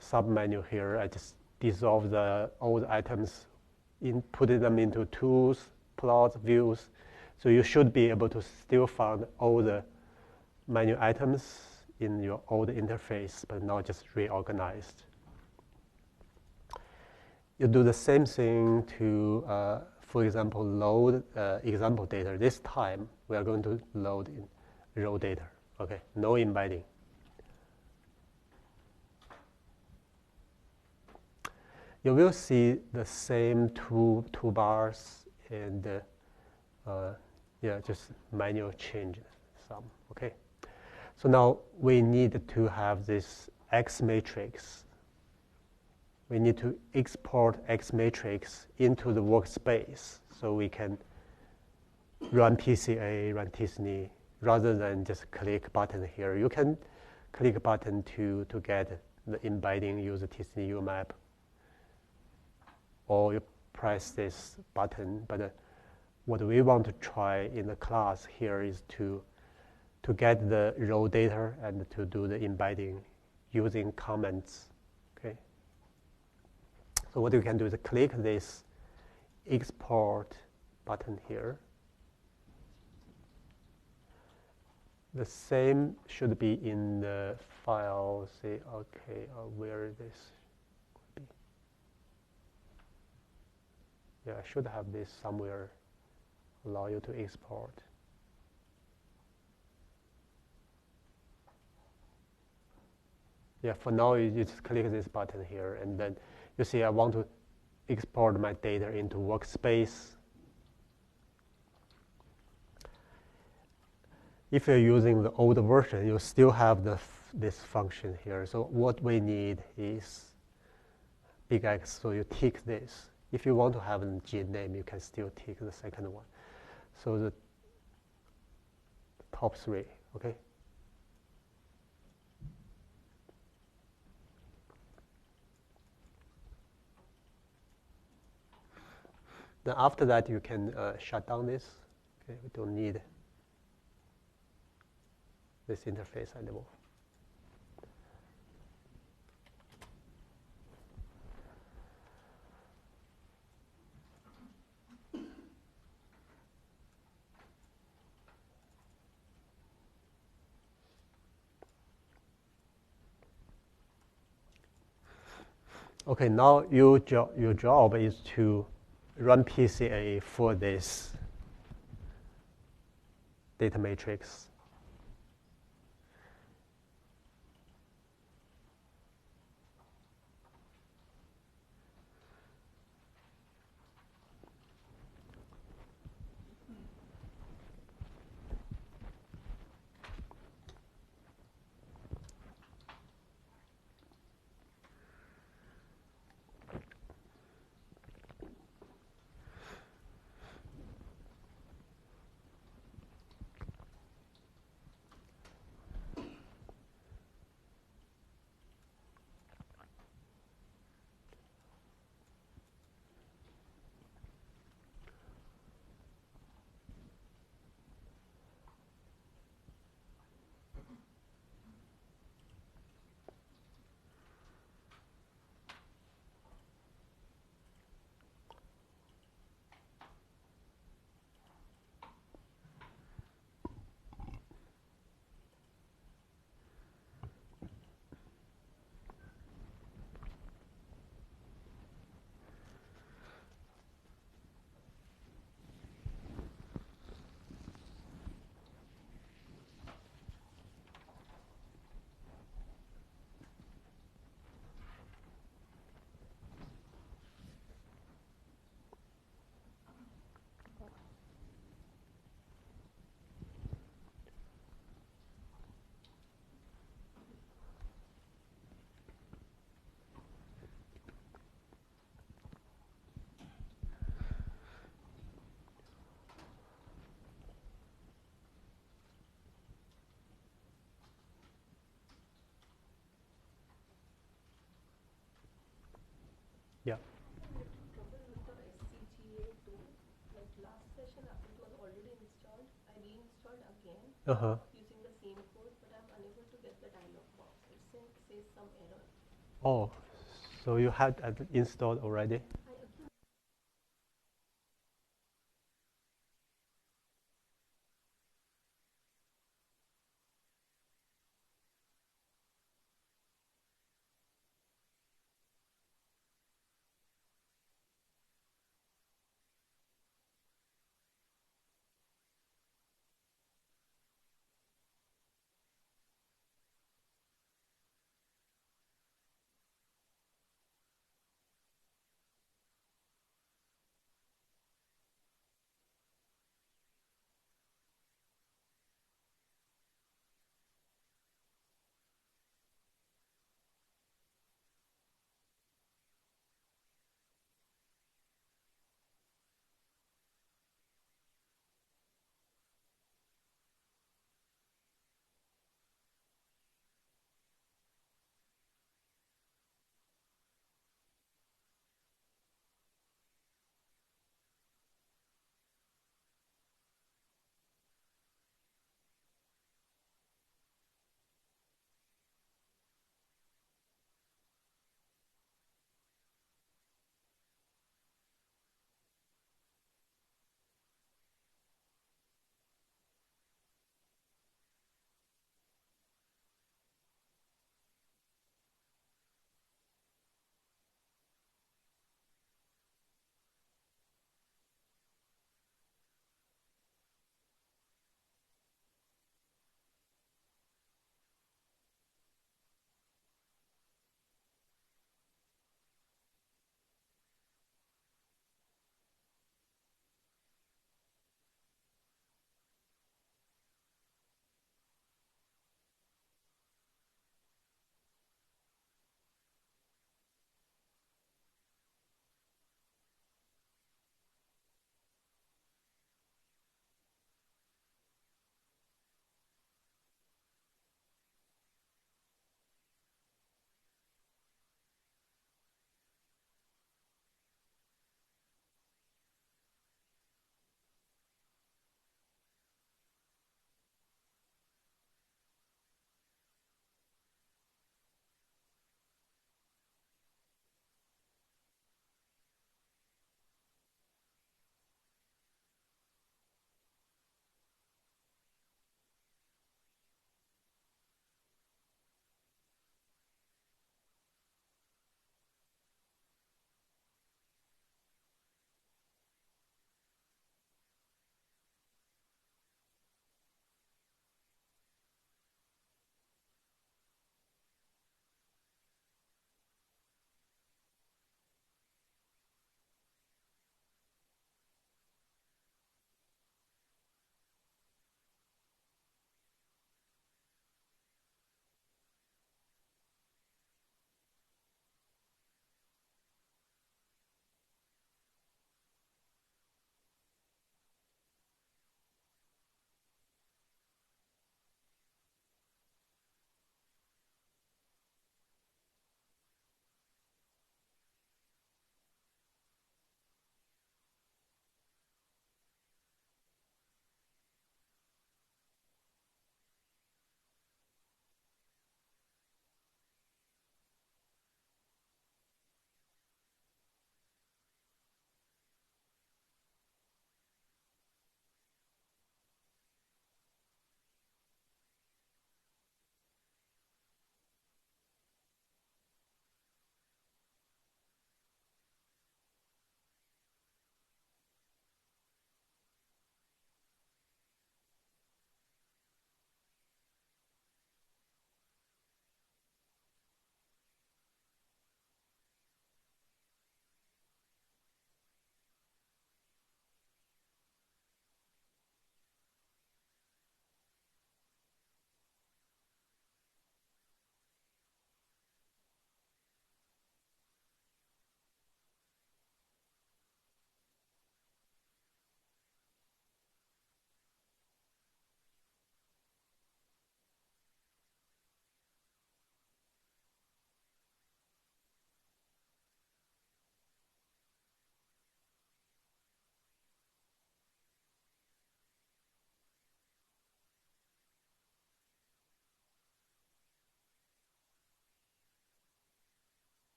submenu here. I just dissolved all the items, putting them into tools, plots, views. So you should be able to still find all the menu items in your old interface, but not just reorganized. You do the same thing to, for example, load example data. This time, we are going to load in raw data. Okay, no embedding. You will see the same two bars and yeah, just manual change some. Okay, so now we need to have this X matrix. We need to export X matrix into the workspace so we can run PCA, run t-SNE, rather than just click button here. You can click button to get the embedding, use the t-SNE UMAP, or you press this button. But what we want to try in the class here is to get the raw data and to do the embedding using comments. Okay. So what you can do is click this export button here. The same should be in the file. Say, okay, where this could be. Yeah, I should have this somewhere. Allow you to export. Yeah, for now you just click this button here, and then you see I want to export my data into workspace. If you're using the old version, you still have this function here. So what we need is big X, so you tick this. If you want to have a G name, you can still tick the second one. So the top three, okay? Then after that, you can shut down this. Okay, we don't need this interface anymore. Okay, now your job is to run PCA for this data matrix. Yeah. Trouble with the SCGA tool. Like last session, it was already installed. I reinstalled again Uh-huh. using the same code, but I'm unable to get the dialog box. It says some error. Oh, so you had it installed already? I again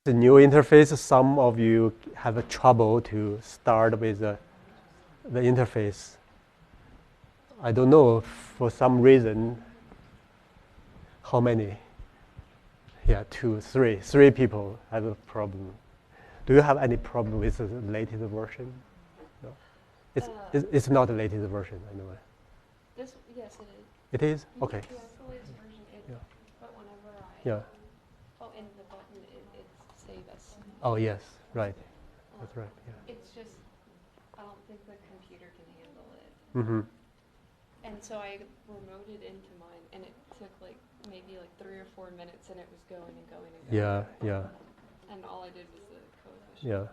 the new interface. Some of you have a trouble to start with the interface. I don't know, for some reason, how many? Yeah, 2, 3. 3 people have a problem. Do you have any problem with the latest version? No. It's not the latest version, I know. This, yes, it is. It is? Okay. Yeah, it's the latest version. Yeah. But whenever Yeah. in the button, it's save as. Oh, yes, right. That's right, yeah. It's just, I don't think the computer can handle it. Mm-hmm. And so I remoted into mine, and it took maybe 3 or 4 minutes, and it was going and going and going. Yeah, yeah, And all I did was the coefficient. yeah.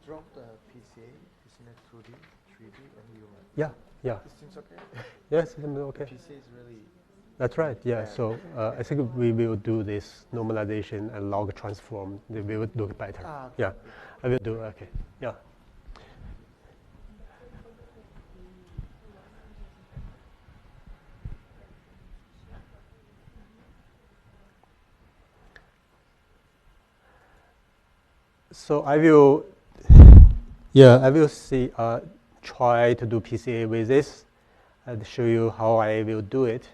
Drop the PCA, isn't it 2D, 3D, and you. Yeah, yeah. This seems okay. Yes, it's okay. PCA is really. That's right, yeah. So I think we will do this normalization and log transform. They will look better. Okay. Yeah, I will do, okay, yeah. So I will see, try to do PCA with this and show you how I will do it.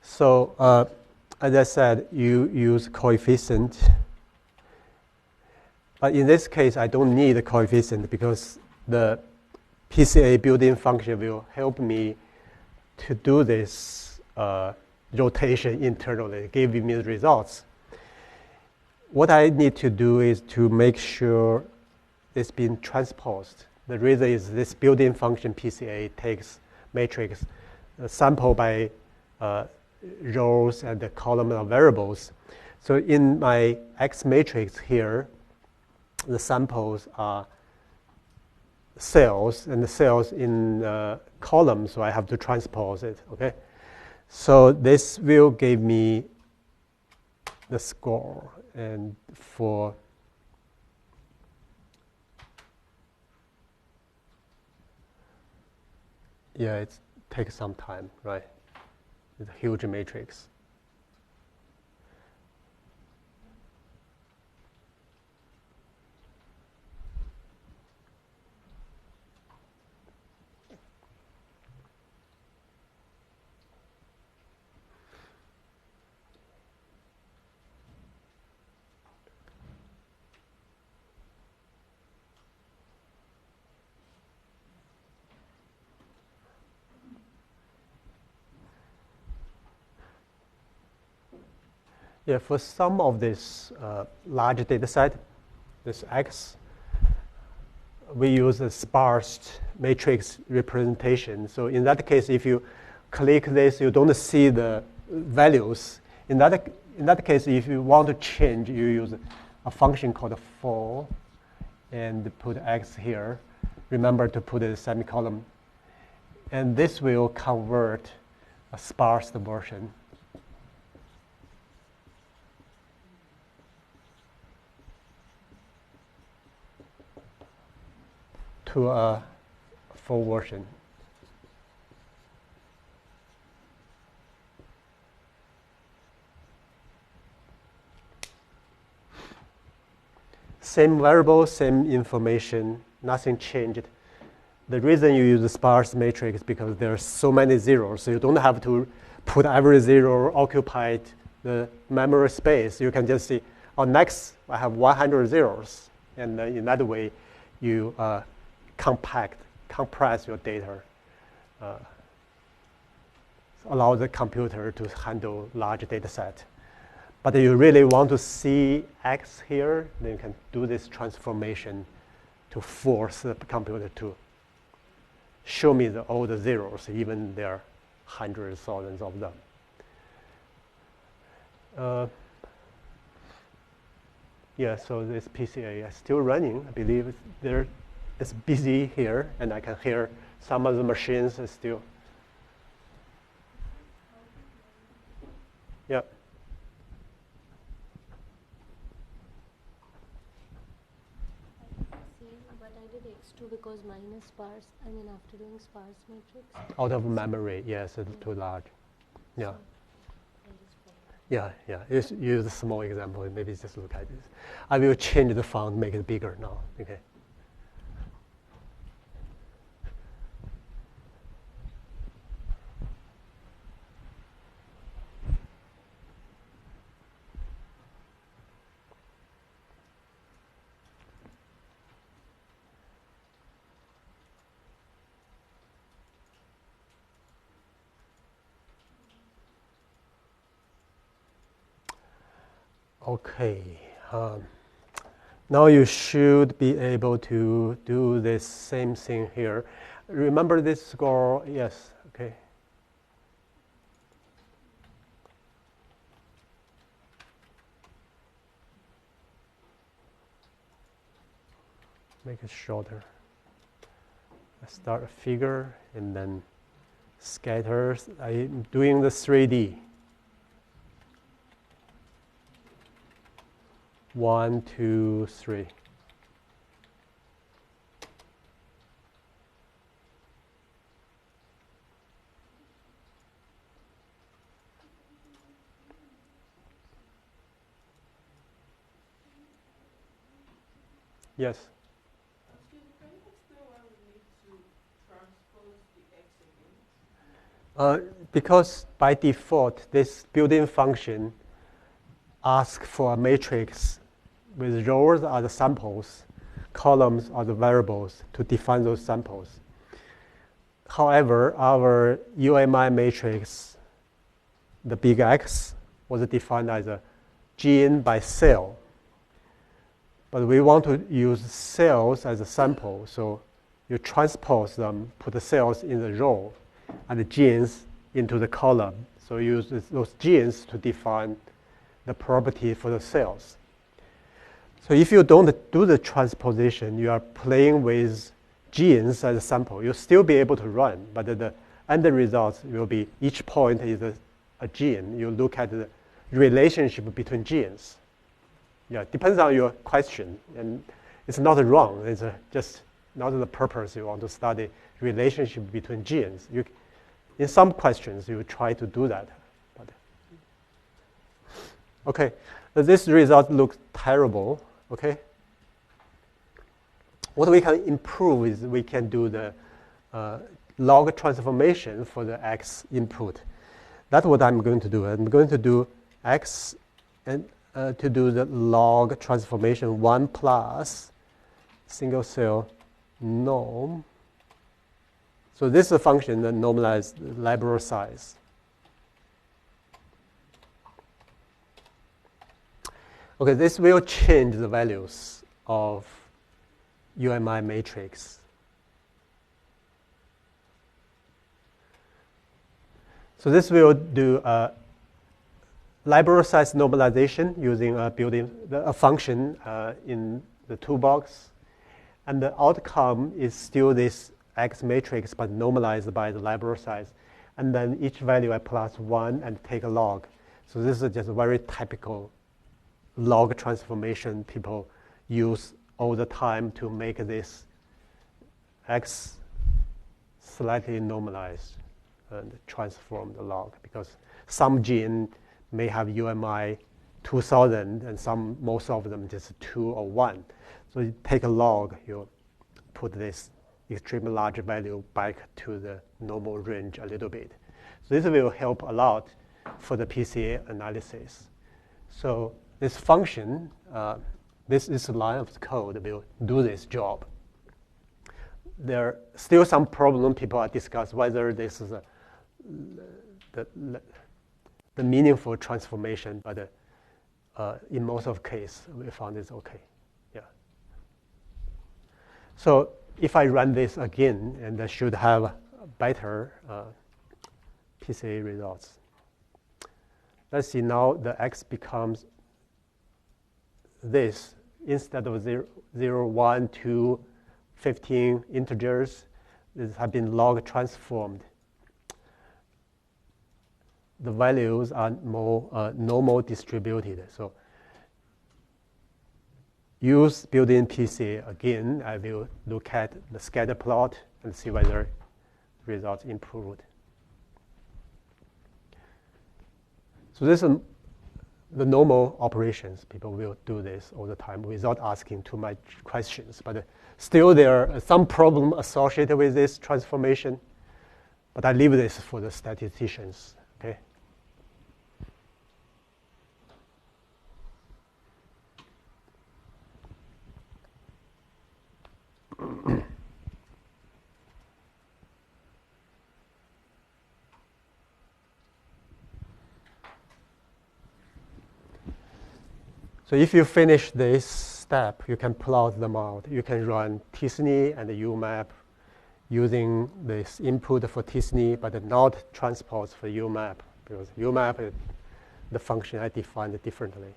So as I said, you use coefficient. But in this case, I don't need a coefficient because the PCA built-in function will help me to do this rotation internally, giving me the results. What I need to do is to make sure it's been transposed. The reason is this built-in function PCA takes matrix sample by rows and the column of variables. So in my X matrix here, the samples are cells, and the cells in columns, so I have to transpose it, okay? So this will give me the score, and for it takes some time, right? It's a huge matrix. Yeah, for some of this large data set, this X, we use a sparse matrix representation. So in that case, if you click this, you don't see the values. In that case, if you want to change, you use a function called for and put X here. Remember to put a semicolon. And this will convert a sparse version to a full version. Same variable, same information, nothing changed. The reason you use a sparse matrix is because there are so many zeros, so you don't have to put every zero occupied the memory space. You can just see, oh, next I have 100 zeros, and in that way, you compress your data, allow the computer to handle large data set. But you really want to see X here, then you can do this transformation to force the computer to show me all the zeros, even there are hundreds, thousands of them. Yeah, so this PCA is still running. I believe it's busy here, and I can hear some of the machines are still. Yeah. same, but I did x2 because mine is sparse. I mean, after doing sparse matrix. Out of memory, yes, it's too large. Yeah. So I'll just put Yeah, yeah. Use a small example. Maybe just look at this. I will change the font, make it bigger now. Okay. Okay. Now you should be able to do the same thing here. Remember this score? Yes. Okay. Make it shorter. I start a figure and then scatters. I'm doing the 3D. 1, 2, 3. Yes. Excuse me, can you explain why we need to transpose the x again? Because by default, this built-in function asks for a matrix with rows are the samples, columns are the variables to define those samples. However, our UMI matrix, the big X, was defined as a gene by cell. But we want to use cells as a sample, so you transpose them, put the cells in the row, and the genes into the column. So you use those genes to define the property for the cells. So if you don't do the transposition, you are playing with genes as a sample. You'll still be able to run, but the end result will be each point is a gene. You look at the relationship between genes. Yeah, depends on your question, and it's not wrong. It's just not the purpose. You want to study relationship between genes. In some questions, you try to do that. But okay, this result looks terrible. Okay. What we can improve is we can do the log transformation for the X input. That's what I'm going to do. I'm going to do X and to do the log transformation 1 plus single cell norm. So this is a function that normalizes the library size. Okay, this will change the values of UMI matrix. So this will do library size normalization using a function in the toolbox. And the outcome is still this X matrix, but normalized by the library size. And then each value I plus 1 and take a log. So this is just a very typical log transformation people use all the time to make this X slightly normalized and transform the log, because some gene may have UMI 2000 and most of them just 2 or 1. So you take a log, you put this extremely large value back to the normal range a little bit. So this will help a lot for the PCA analysis. So this function, this is a line of code will do this job. There are still some problem people are discussing whether this is the meaningful transformation, but in most of cases, we found it's okay. Yeah. So if I run this again, and I should have better PCA results. Let's see, now the X becomes this. Instead of 0, 1, 2, 15 integers, this have been log transformed. The values are more normal distributed. So use built-in PCA again, I will look at the scatter plot and see whether results improved. So this is the normal operations. People will do this all the time without asking too much questions. But still, there are some problem associated with this transformation. But I leave this for the statisticians. Okay. So if you finish this step, you can plot them out. You can run t-SNE and UMAP using this input for t-SNE, but not transpose for UMAP, because UMAP is the function I defined differently.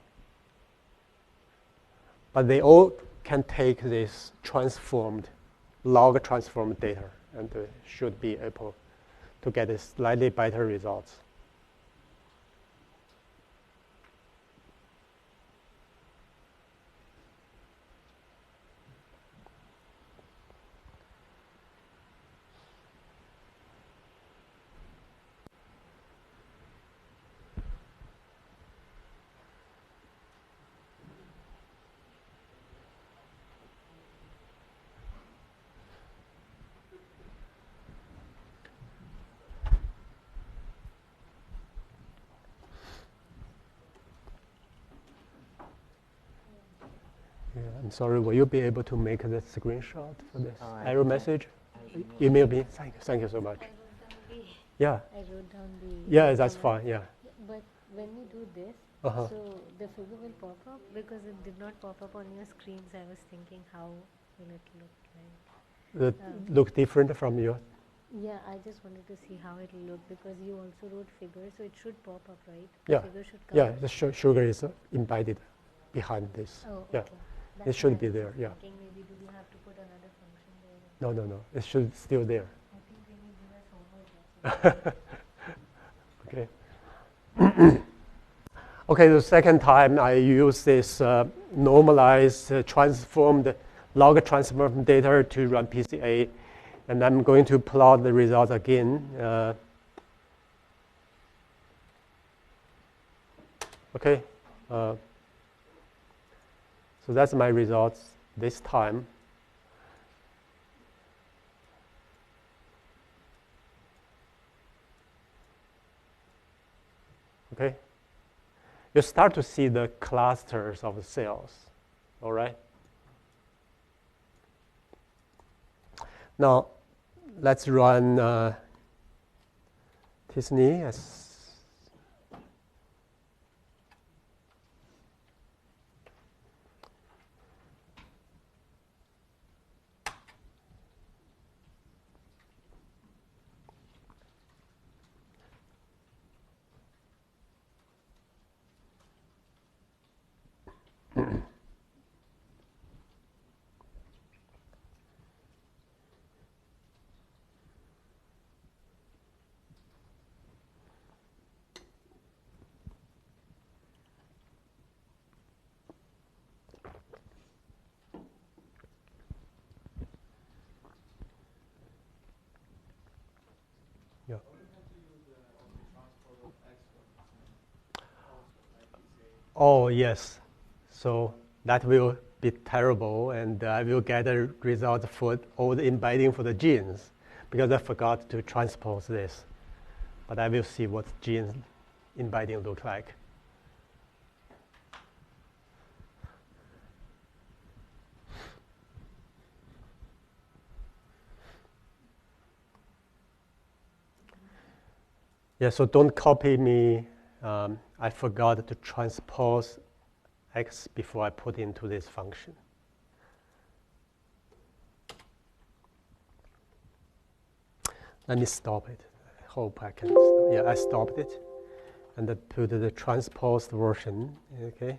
But they all can take this transformed, log transformed data and should be able to get a slightly better results. Yeah, I'm sorry, will you be able to make the screenshot for this error message? Email me. Thank you so much. I wrote down the. Yeah. I wrote down the. Yeah, that's fine. Yeah. But when you do this, Uh-huh. so the figure will pop up because it did not pop up on your screens. I was thinking, how will it look like? That look different from your. Yeah, I just wanted to see how it will look because you also wrote figures, so it should pop up, right? Yeah. The figure should come Yeah, up. the sugar is embedded behind this. Oh, Yeah. okay. It That's should what be I was there, yeah. thinking. Maybe do we have to put another function there? No. It should still there. I think they will give us homework. That's Okay. Okay, the second time I use this normalized transformed log transformed data to run PCA, and I'm going to plot the results again. Okay, so that's my results this time. Okay. You start to see the clusters of cells, all right? Now, let's run t-SNE as yeah. Oh, yes. So that will be terrible, and I will get a result for all the embedding for the genes, because I forgot to transpose this. But I will see what gene embedding look like. Yeah, so don't copy me. I forgot to transpose x before I put into this function. Let me stop it. I hope I can. Yeah, I stopped it. And then put the transposed version. Okay.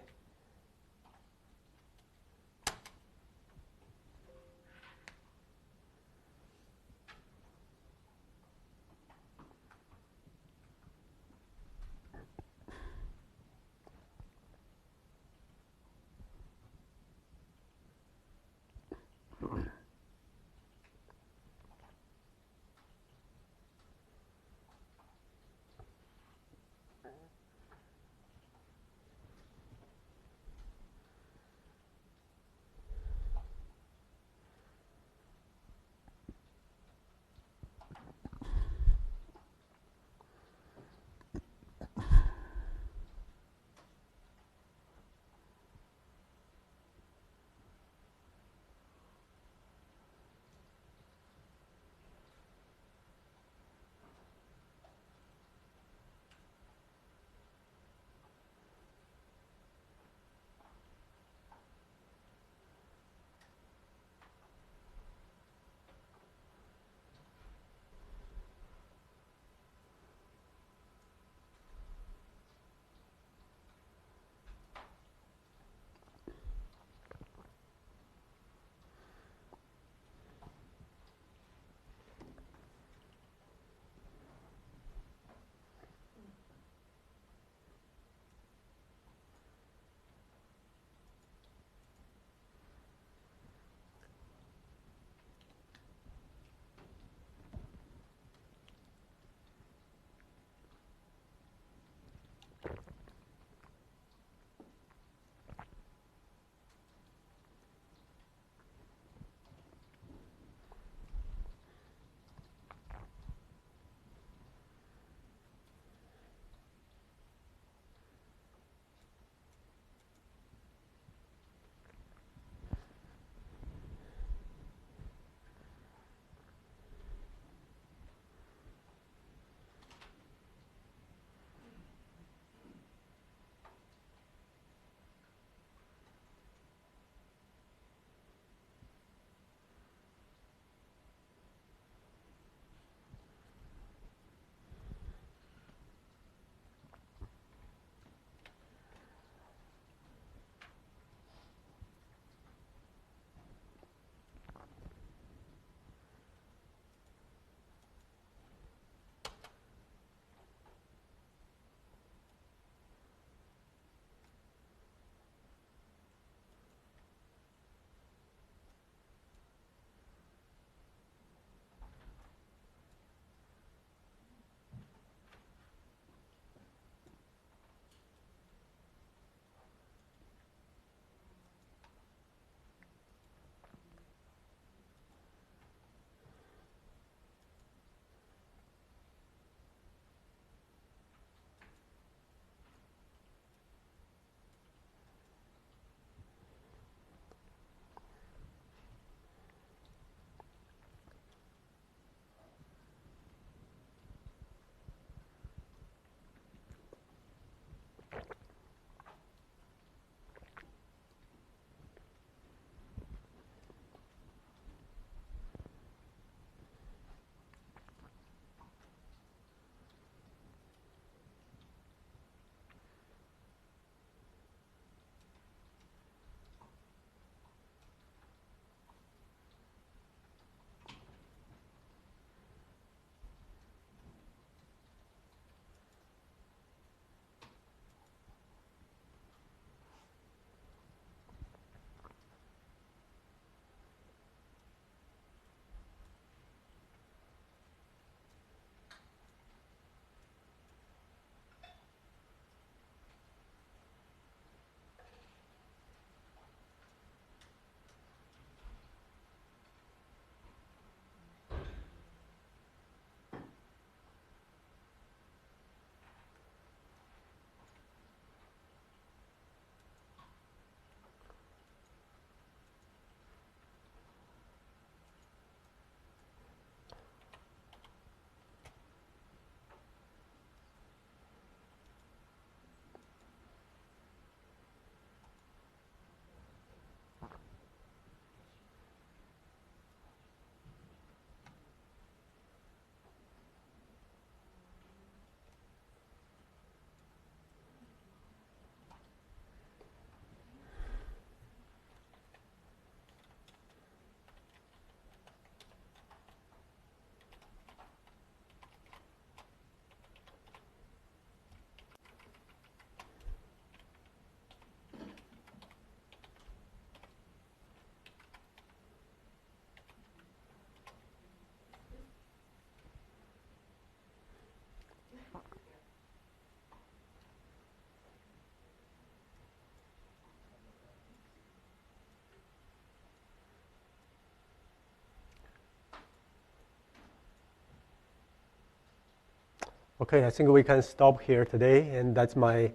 Okay, I think we can stop here today, and that's my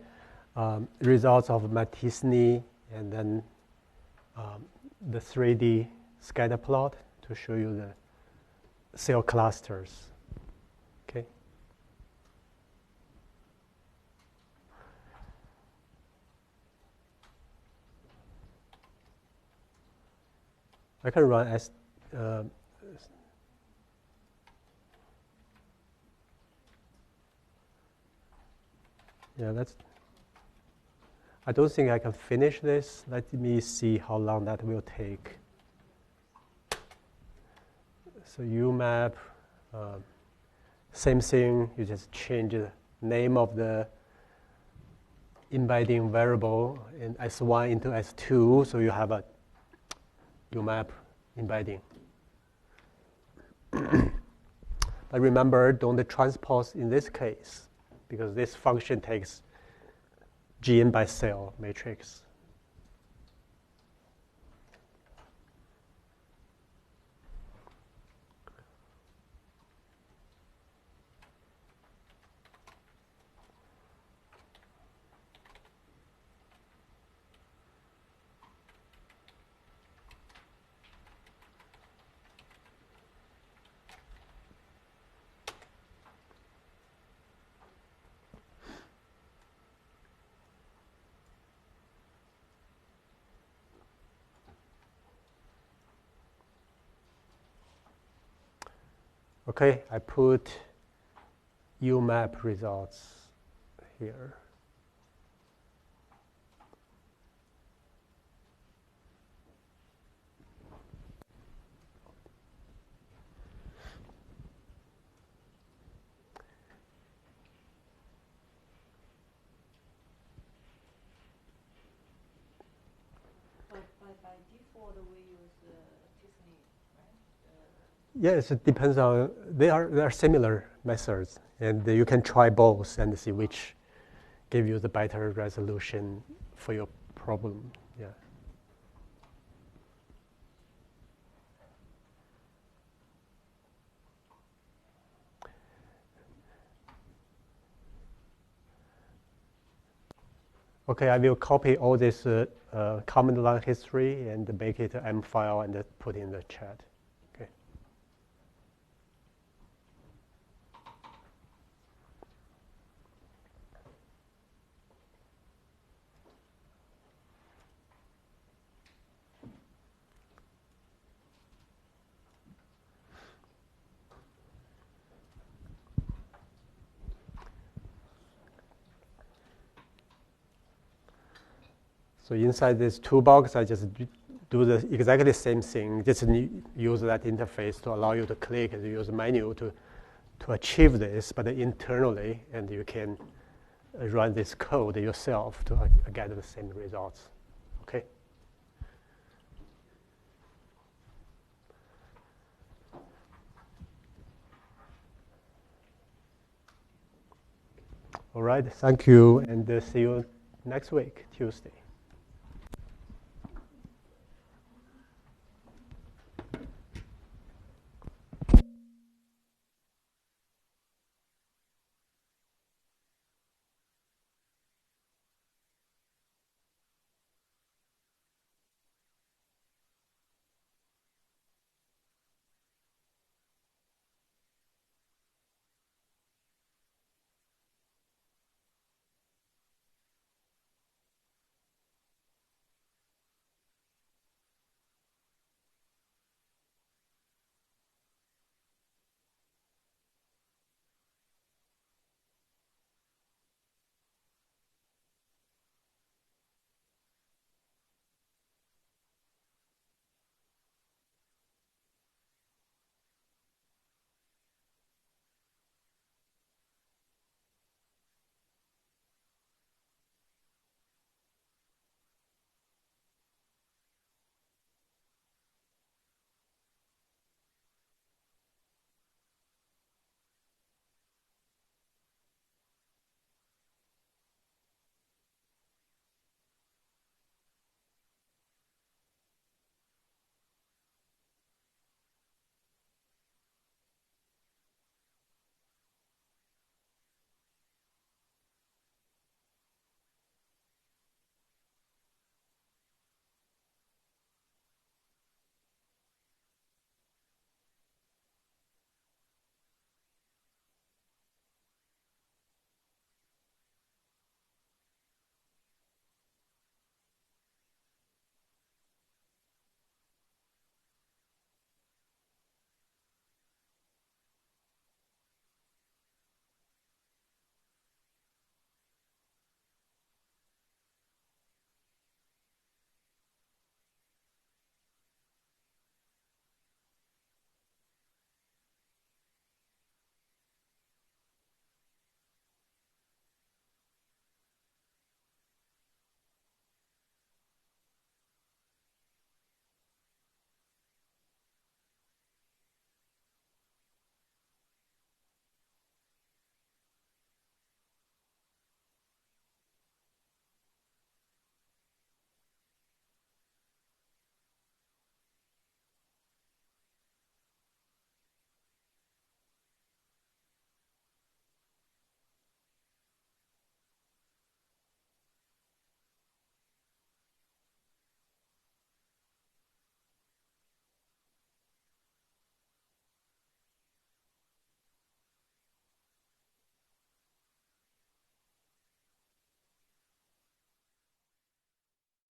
results of Matisny and then the 3D scatter plot to show you the cell clusters. Okay. I can run as yeah, that's. I don't think I can finish this. Let me see how long that will take. So UMAP, same thing. You just change the name of the embedding variable in S1 into S2, so you have a UMAP embedding. But remember, don't transpose in this case, because this function takes gene by cell matrix. Okay, I put UMAP results here. But by default, we use Tiffany, right? Yes, it depends on, they are similar methods, and you can try both and see which give you the better resolution for your problem. Yeah. Okay, I will copy all this command line history and make it an M file and put in the chat. Okay. So inside this toolbox, I just do the exactly same thing. Just use that interface to allow you to click and use the menu to achieve this, but internally, and you can run this code yourself to get the same results. Okay. All right. Thank you, and see you next week, Tuesday.